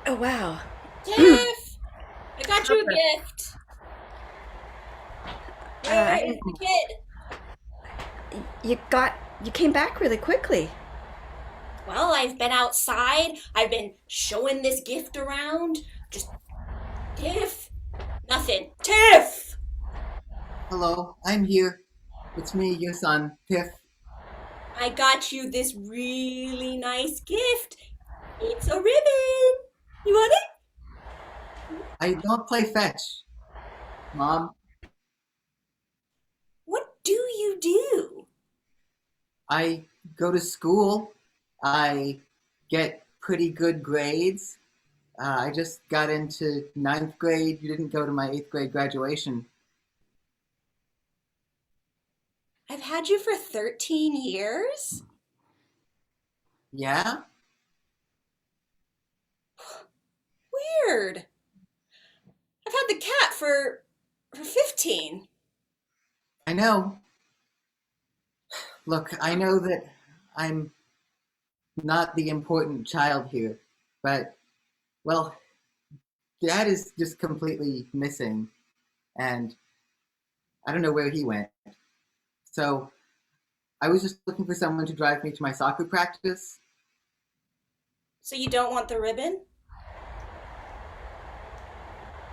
Oh wow. Tiff! I got you a gift. Where's the kid? You came back really quickly. Well, I've been outside. I've been showing this gift around. Just, Tiff. Nothing. Tiff! Hello, I'm here. It's me, your son, Tiff. I got you this really nice gift. It's a ribbon. You want it? I don't play fetch, Mom. What do you do? I go to school. I get pretty good grades. I just got into 9th grade. You didn't go to my 8th grade graduation. I've had you for 13 years? Yeah? Weird. I've had the cat for 15. I know. Look, I know that I'm not the important child here, but, well, Dad is just completely missing, and I don't know where he went. So I was just looking for someone to drive me to my soccer practice. So you don't want the ribbon?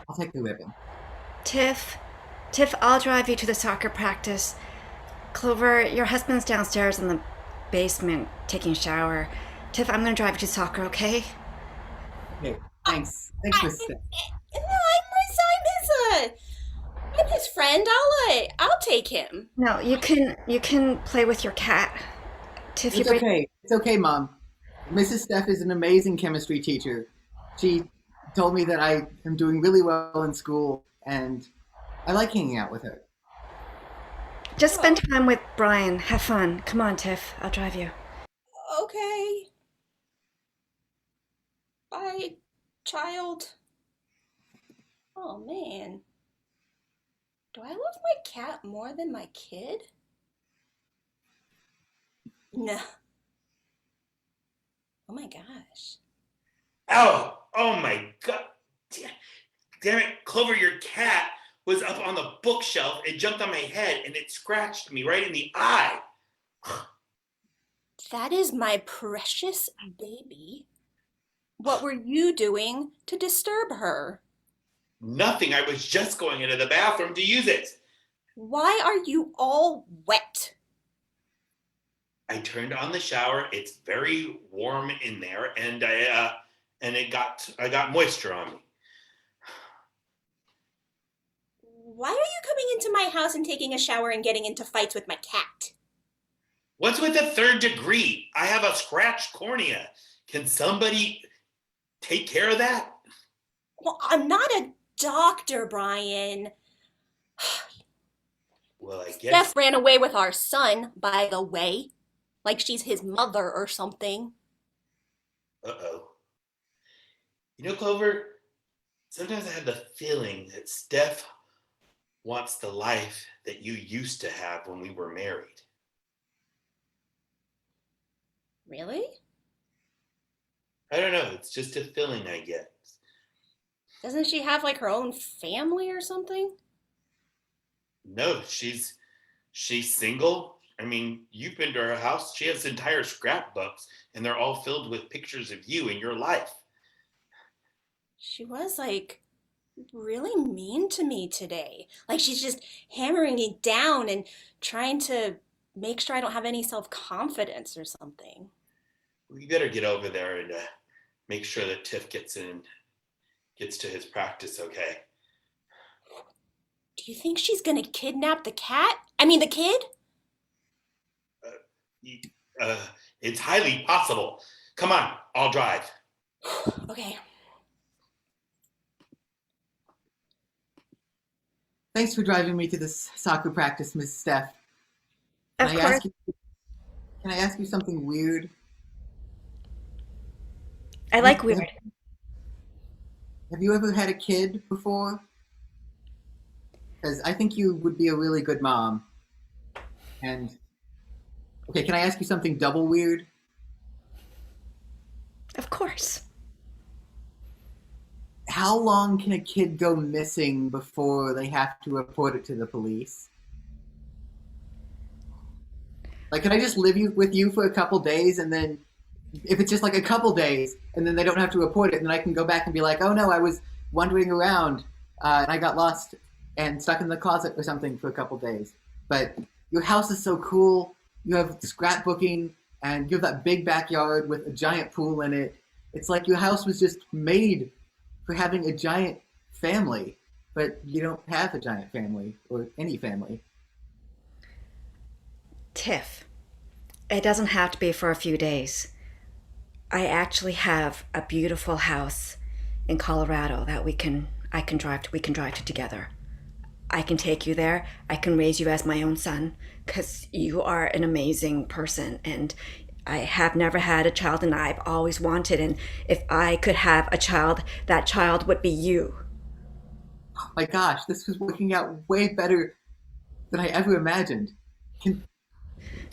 I'll take the ribbon. Tiff, I'll drive you to the soccer practice. Clover, your husband's downstairs in the basement taking a shower. Tiff, I'm gonna drive you to soccer, okay? Okay, thanks. Thanks, Miss Steph. No, I'm his friend. I'll take him. No, you can play with your cat. Tiff, It's okay. It's okay, Mom. Mrs. Steph is an amazing chemistry teacher. She told me that I am doing really well in school, and I like hanging out with her. Just spend time with Brian. Have fun. Come on, Tiff. I'll drive you. Okay. Bye, child. Oh, man. Do I love my cat more than my kid? No. Oh my gosh. Ow! Oh my god! Damn it, Clover, your cat was up on the bookshelf. It jumped on my head and it scratched me right in the eye. That is my precious baby. What were you doing to disturb her? Nothing. I was just going into the bathroom to use it. Why are you all wet? I turned on the shower. It's very warm in there, and I got moisture on me. Why are you coming into my house and taking a shower and getting into fights with my cat? What's with the third degree? I have a scratched cornea. Can somebody take care of that? Well, I'm not a doctor, Brian. Well, I guess. Steph ran away with our son, by the way. Like she's his mother or something. Uh-oh. You know, Clover, sometimes I have the feeling that Steph wants the life that you used to have when we were married. Really? I don't know. It's just a feeling I get. Doesn't she have like her own family or something? No, she's single. I mean, you've been to her house. She has entire scrapbooks, and they're all filled with pictures of you and your life. She was like really mean to me today. Like she's just hammering me down and trying to make sure I don't have any self-confidence or something. We better get over there and make sure that Tiff gets to his practice, okay? Do you think she's gonna kidnap the cat? I mean, the kid? It's highly possible. Come on, I'll drive. Okay. Thanks for driving me to this soccer practice, Miss Steph. Of course. Can I ask you something weird? I like weird. Have you ever had a kid before? Because I think you would be a really good mom. And, okay, can I ask you something double weird? Of course. How long can a kid go missing before they have to report it to the police? Like, can I just live with you for a couple days, and then if it's just like a couple days, and then they don't have to report it, and then I can go back and be like, oh no, I was wandering around and I got lost and stuck in the closet or something for a couple days. But your house is so cool. You have scrapbooking, and you have that big backyard with a giant pool in it. It's like your house was just made for having a giant family, but you don't have a giant family or any family. Tiff, it doesn't have to be for a few days. I actually have a beautiful house in Colorado that we can drive to together. I can take you there. I can raise you as my own son because you are an amazing person, and I have never had a child, and I've always wanted, and if I could have a child, that child would be you. Oh my gosh, this was working out way better than I ever imagined. I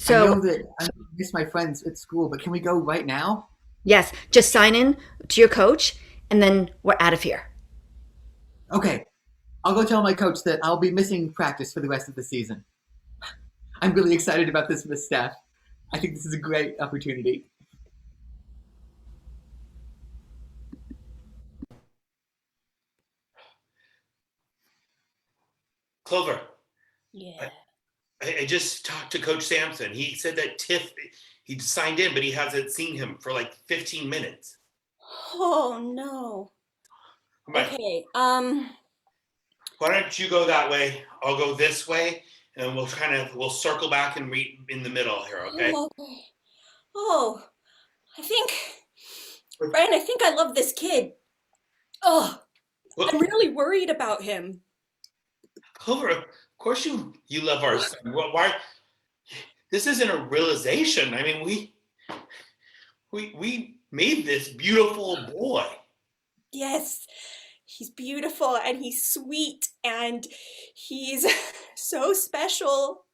know that I miss my friends at school, but can we go right now? Yes, just sign in to your coach, and then we're out of here. Okay, I'll go tell my coach that I'll be missing practice for the rest of the season. I'm really excited about this, Miss Steph. I think this is a great opportunity. Clover. Yeah. I just talked to Coach Sampson. He said that Tiff, he signed in, but he hasn't seen him for like 15 minutes. Oh no. Right. Okay. Why don't you go that way? I'll go this way, and we'll circle back and meet in the middle here, okay? Okay. Oh, Brian, I think I love this kid. Oh, I'm really worried about him. Clover, of course you love our son. Why? This isn't a realization. I mean, we made this beautiful boy. Yes, he's beautiful and he's sweet and he's so special.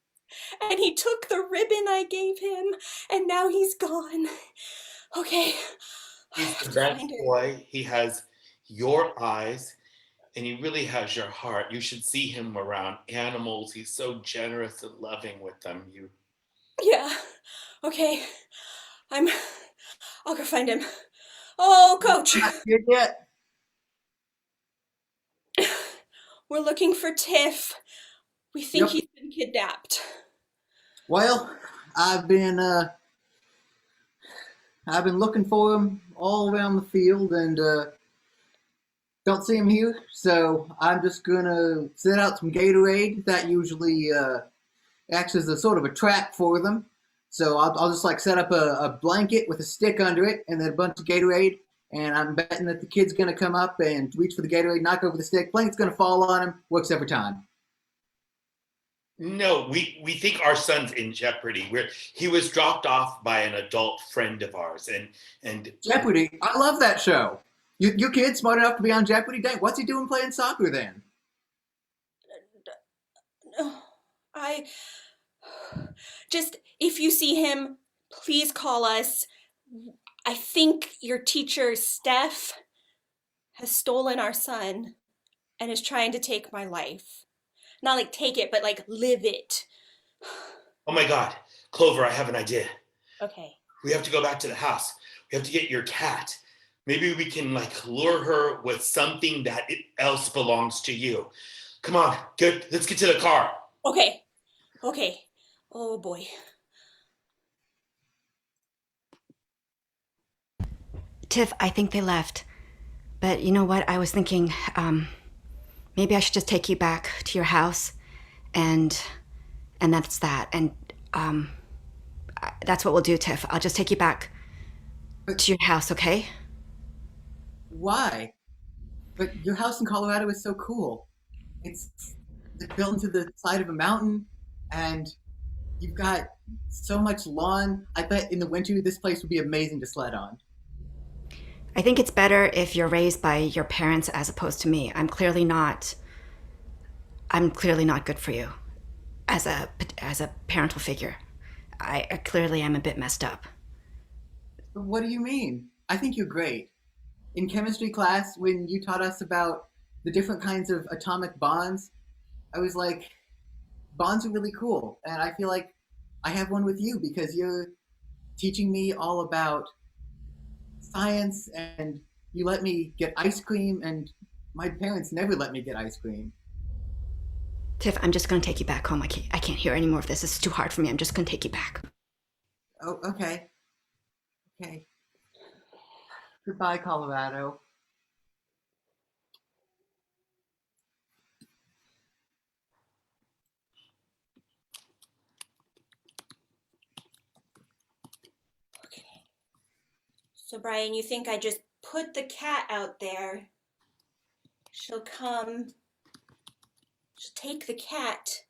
And he took the ribbon I gave him and now he's gone. Okay. He's the best boy. He has your eyes, and he really has your heart. You should see him around animals. He's so generous and loving with them. Yeah. Okay. I'll go find him. Oh, Coach. We're looking for Tiff. We think he's been kidnapped. Well, I've been looking for him all around the field and don't see him here. So I'm just gonna set out some Gatorade. That usually acts as a sort of a trap for them. So I'll just like set up a blanket with a stick under it and then a bunch of Gatorade. And I'm betting that the kid's gonna come up and reach for the Gatorade, knock over the stick. Blanket's gonna fall on him. Works every time. No, we think our son's in jeopardy. He was dropped off by an adult friend of ours, and Jeopardy. I love that show. Your kid's smart enough to be on Jeopardy. Dang, what's he doing playing soccer then? Just, if you see him, please call us. I think your teacher, Steph, has stolen our son and is trying to take my life. Not like take it, but like live it. Oh my God, Clover, I have an idea. Okay. We have to go back to the house. We have to get your cat. Maybe we can like lure her with something that else belongs to you. Come on, let's get to the car. Okay. Oh boy. Tiff, I think they left. But you know what? I was thinking, maybe I should just take you back to your house, and that's that. And that's what we'll do, Tiff. I'll just take you back to your house, okay? Why? But your house in Colorado is so cool. It's built into the side of a mountain, and you've got so much lawn. I bet in the winter this place would be amazing to sled on. I think it's better if you're raised by your parents as opposed to me. I'm clearly not good for you as a parental figure. I clearly am a bit messed up. What do you mean? I think you're great. In chemistry class, when you taught us about the different kinds of atomic bonds, I was like, bonds are really cool. And I feel like I have one with you because you're teaching me all about science, and you let me get ice cream, and my parents never let me get ice cream. Tiff, I'm just going to take you back home. I can't hear any more of this. This is too hard for me. I'm just going to take you back. Oh, okay. Goodbye, Colorado. So Brian, you think I just put the cat out there? She'll come. She'll take the cat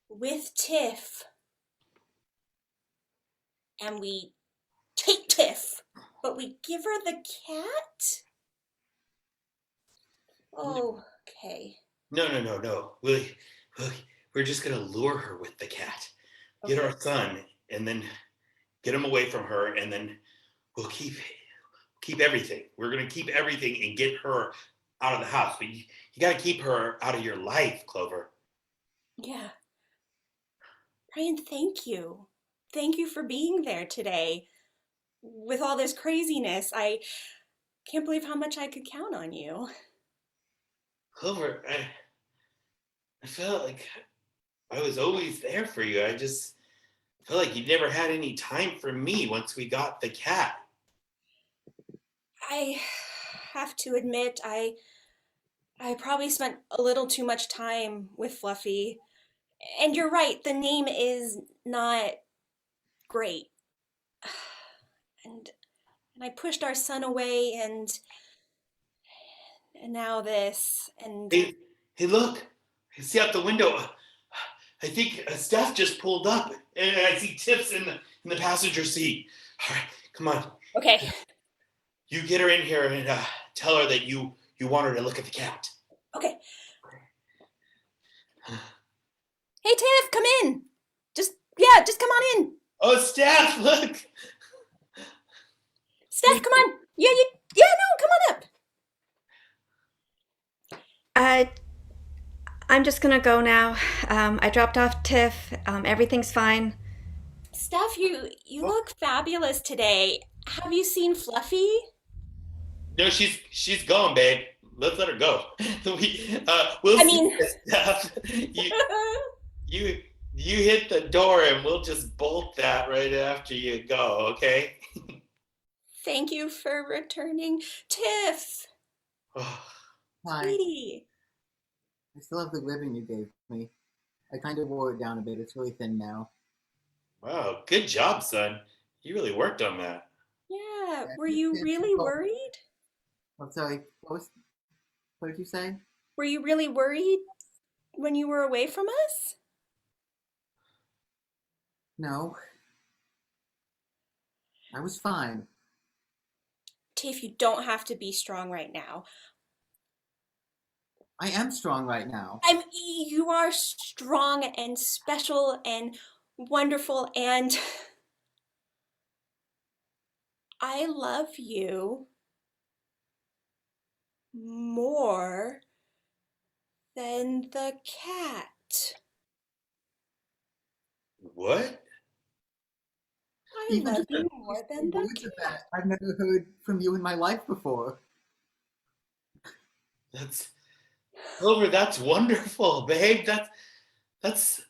with Tiff. And we take Tiff, but we give her the cat? Oh, okay. No. We're just gonna lure her with the cat. Get our son, and then get him away from her, and then we'll keep everything. We're gonna keep everything and get her out of the house. But you gotta keep her out of your life, Clover. Yeah. Brian, thank you. Thank you for being there today. With all this craziness, I can't believe how much I could count on you. Clover, I felt like I was always there for you. I just felt like you never had any time for me once we got the cat. I have to admit, I probably spent a little too much time with Fluffy. And you're right, the name is not great. And I pushed our son away, and now this, and... Hey, look. I see out the window. I think Steph just pulled up, and I see Tiff's in the passenger seat. All right, come on. Okay. You get her in here and tell her that you want her to look at the cat. Okay. Hey, Tiff, come in. Just come on in. Oh, Steph, look. Yes, come on. Yeah, no, come on up. I'm just gonna go now. I dropped off Tiff. Everything's fine. Steph, you look fabulous today. Have you seen Fluffy? No, she's gone, babe. Let's let her go. We'll see this stuff. You hit the door and we'll just bolt that right after you go, okay? Thank you for returning. Tiff! Hi. Sweetie. I still have the ribbon you gave me. I kind of wore it down a bit. It's really thin now. Wow, good job, son. You really worked on that. Yeah, were you really worried? I'm sorry, what did you say? Were you really worried when you were away from us? No. I was fine. Tiff, you don't have to be strong right now. I am strong right now. You are strong and special and wonderful, and I love you more than the cat. What? I love you more than the cat. I've never heard from you in my life before. Silver, that's wonderful, babe. That's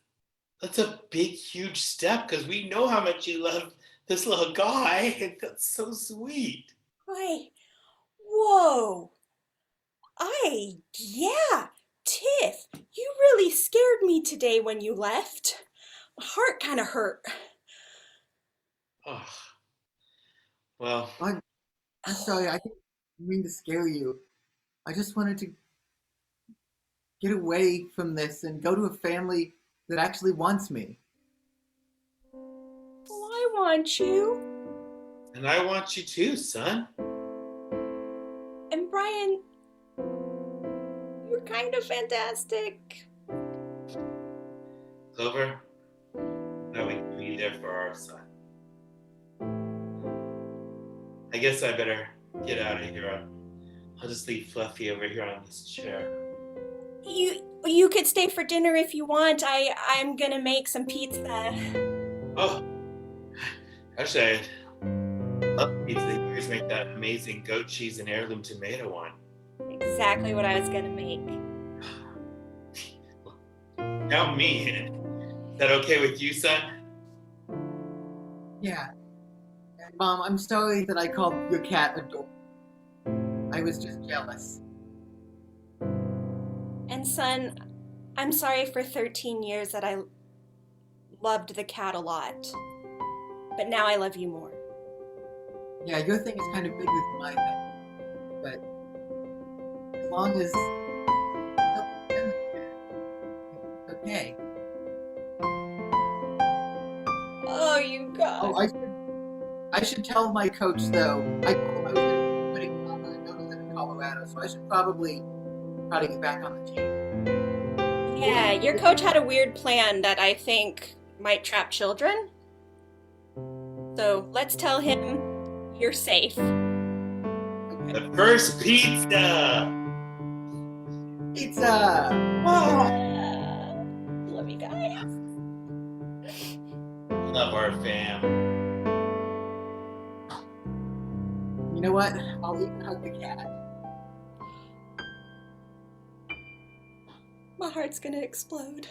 a big, huge step because we know how much you love this little guy. That's so sweet. Whoa. Yeah, Tiff, you really scared me today when you left. My heart kind of hurt. Oh. Well, I'm sorry, I didn't mean to scare you. I just wanted to get away from this and go to a family that actually wants me. Well, I want you. And I want you too, son. And Brian, you're kind of fantastic. Silver, that we can be there for our son. I guess I better get out of here. I'll just leave Fluffy over here on this chair. You could stay for dinner if you want. I'm gonna make some pizza. Oh, actually, I love pizza. You guys make that amazing goat cheese and heirloom tomato one. Exactly what I was gonna make. Count me in. Is that okay with you, son? Yeah. And Mom, I'm sorry that I called your cat adorable. I was just jealous. And son, I'm sorry for 13 years that I loved the cat a lot. But now I love you more. Yeah, your thing is kind of big with my thing. But as long as it's okay. Oh, you guys. Oh, I should tell my coach though. I told him I was going to be quitting Condon and go to live in Colorado, so I should probably try to get back on the team. Yeah, your coach had a weird plan that I think might trap children. So let's tell him you're safe. The first pizza! Pizza! Love you guys. Love our fam. You know what? I'll even hug the cat. My heart's gonna explode.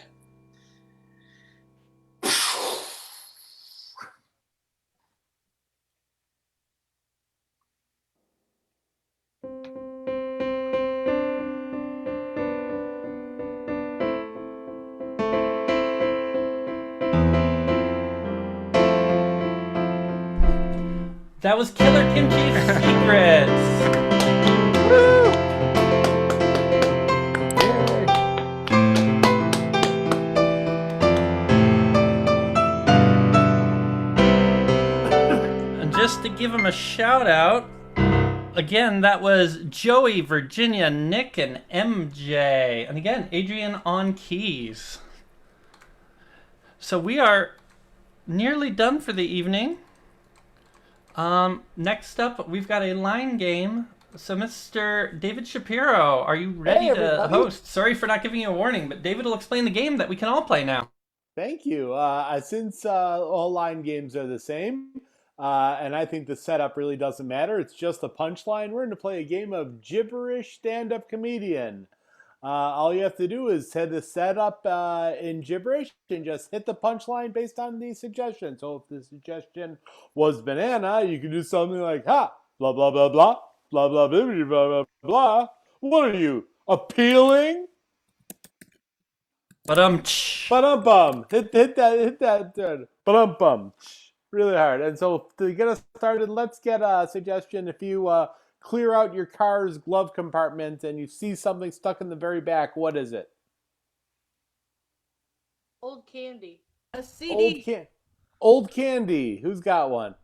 That was Killer Kimchi's Secrets. And just to give him a shout out, again, that was Joey, Virginia, Nick, and MJ. And again, Adrien on keys. So we are nearly done for the evening. Next up, we've got a line game. So, Mr. David Shapiro, are you ready to everybody. host? Sorry for not giving you a warning, but David will explain the game that we can all play now. Thank you. Since all line games are the same, and I think the setup really doesn't matter, it's just a punchline. We're going to play a game of gibberish stand-up comedian. All you have to do is set the setup in gibberish and just hit the punchline based on the suggestion. So if the suggestion was banana, you can do something like, ha, blah, blah, blah, blah, blah, blah, blah, blah, blah, blah. What are you, appealing? Ba-dum-bum. Hit that. Ba-dum-bum. Really hard. And so to get us started, let's get a suggestion. If you clear out your car's glove compartment and you see something stuck in the very back, what is it? Old candy. A CD. Old candy. Who's got one?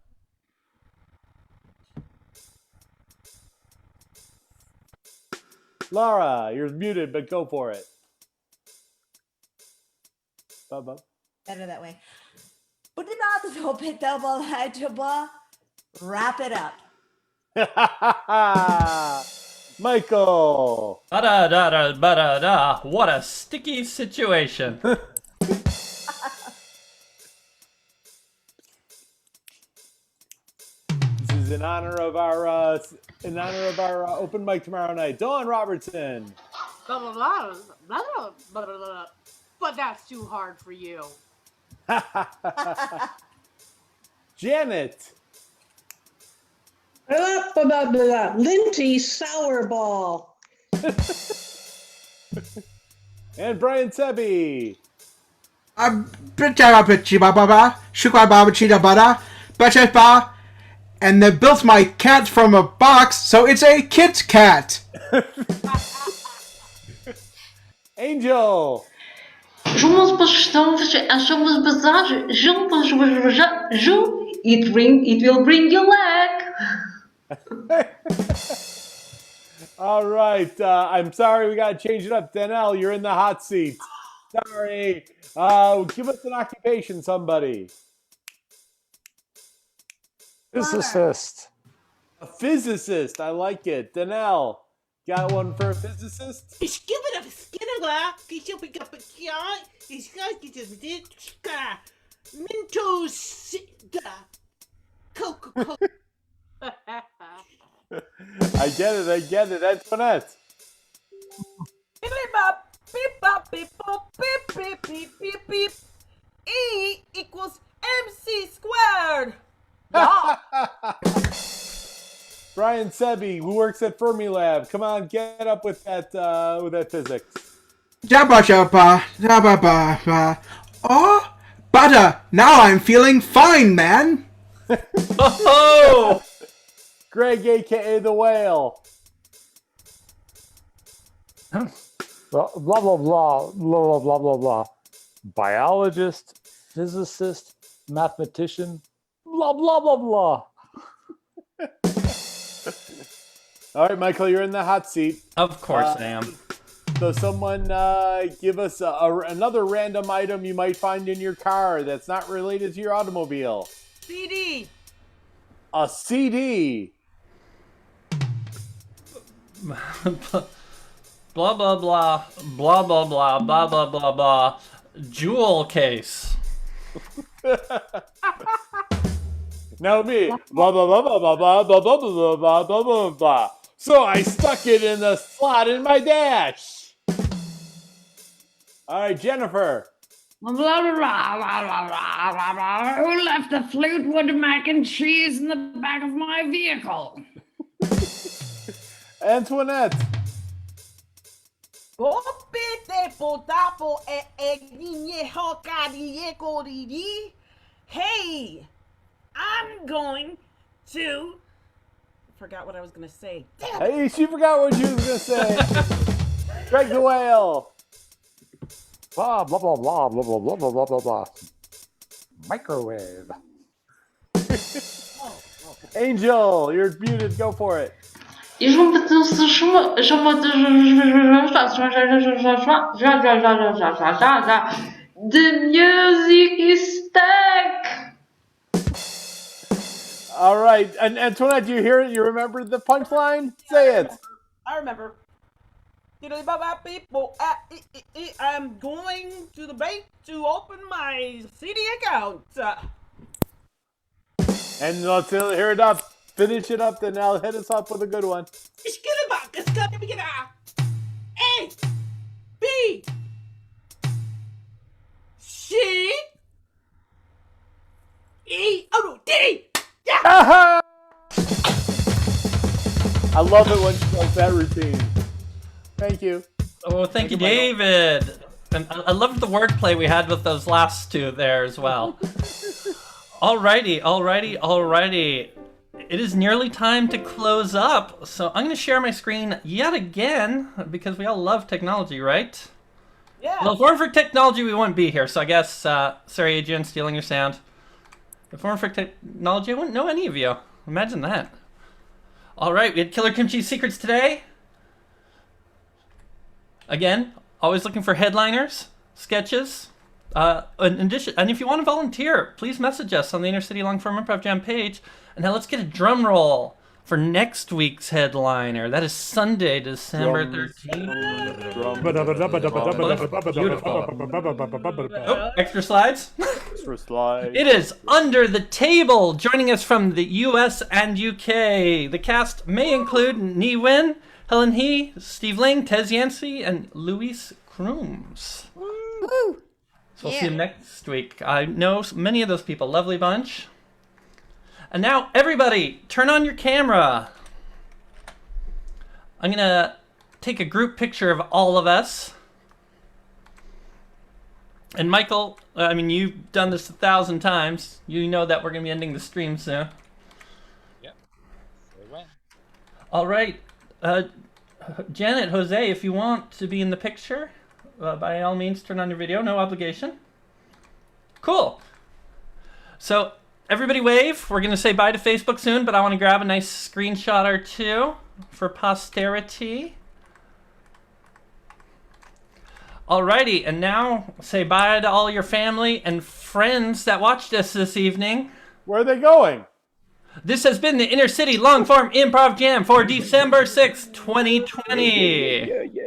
Laura, you're muted, but go for it. Better that way. Put it on the top, it double head to bar. Wrap it up. Michael. Ba-da-da-da-ba-da-da. What a sticky situation. This is in honor of our open mic tomorrow night. Dawn Robertson. Blah, blah, blah, blah, blah, blah, blah, blah. But that's too hard for you. Janet. Linty Sourball. And Brian Sebby. And they built my cat from a box, so it's a Kit Kat. Angel. It will bring you luck. All right. I'm sorry, we got to change it up. Danielle, you're in the hot seat. Sorry. Give us an occupation, somebody. Physicist. A physicist. I like it. Danielle, got one for a physicist? I get it. Antoinette. Beep bop, beep bop, beep bop, beep beep beep beep beep. E equals MC squared. Brian Sebby, who works at Fermilab. Come on, get up with that physics. Oh, butter. Now I'm feeling fine, man. Oh! Greg, a.k.a. the Whale. Blah, blah, blah, blah, blah, blah, blah, blah. Biologist, physicist, mathematician, blah, blah, blah, blah. All right, Michael, you're in the hot seat. Of course I am. So someone give us another random item you might find in your car that's not related to your automobile. CD. A CD. Blah, blah, blah, blah, blah, blah, blah, blah, blah, blah. Jewel case. Now me. Blah, blah, blah, blah, blah, blah, blah, blah, blah, blah, blah, blah, blah. So I stuck it in the slot in my dash. All right, Jennifer. Blah, blah, blah, blah, blah, blah, blah. Who left the flute with mac and cheese in the back of my vehicle? Antoinette. Hey, I'm going to... Forgot what I was going to say. Damn. Hey, she forgot what she was going to say. Greg the Whale. Blah, blah, blah, blah, blah, blah, blah, blah, blah, blah, blah. Microwave. Angel, you're muted. Go for it. The music is stuck. All right. And Antoinette, do you hear it? You remember the punchline? Say it. I remember. People, I'm going to the bank to open my CD account. And let's hear it up. Finish it up, then now hit us up with a good one. A B C E D. Yeah! I love it when she does that routine. Thank you. Oh, thank you, David. And I loved the wordplay we had with those last two there as well. Alrighty. It is nearly time to close up, so I'm going to share my screen yet again, because we all love technology, right? Yeah. Well, if it weren't for technology, we wouldn't be here, so I guess, sorry, Adrien, stealing your sound. If it weren't for technology, I wouldn't know any of you. Imagine that. Alright, we had Killer Kimchi Secrets today. Again, always looking for headliners, sketches. In addition, and if you want to volunteer, please message us on the InterCity Long-Form Improv Jam page. And now let's get a drum roll for next week's headliner. That is Sunday, December 13th. Oh, extra slides? Extra slides. It is Under the Table, joining us from the US and UK. The cast may include Ni Wen, Helen He, Steve Ling, Tez Yancey, and Luis Crooms. Woo! So we'll see you next week. I know many of those people. Lovely bunch. And now, everybody, turn on your camera. I'm going to take a group picture of all of us. And Michael, I mean, you've done this 1,000 times. You know that we're going to be ending the stream soon. Yep. Say when. All right. Janet, Jose, if you want to be in the picture, by all means, turn on your video. No obligation. Cool. So, everybody wave. We're going to say bye to Facebook soon, but I want to grab a nice screenshot or two for posterity. Alrighty, and now say bye to all your family and friends that watched us this evening. Where are they going? This has been the InterCity Long-Form Improv Jam for December 6th, 2020. Yeah.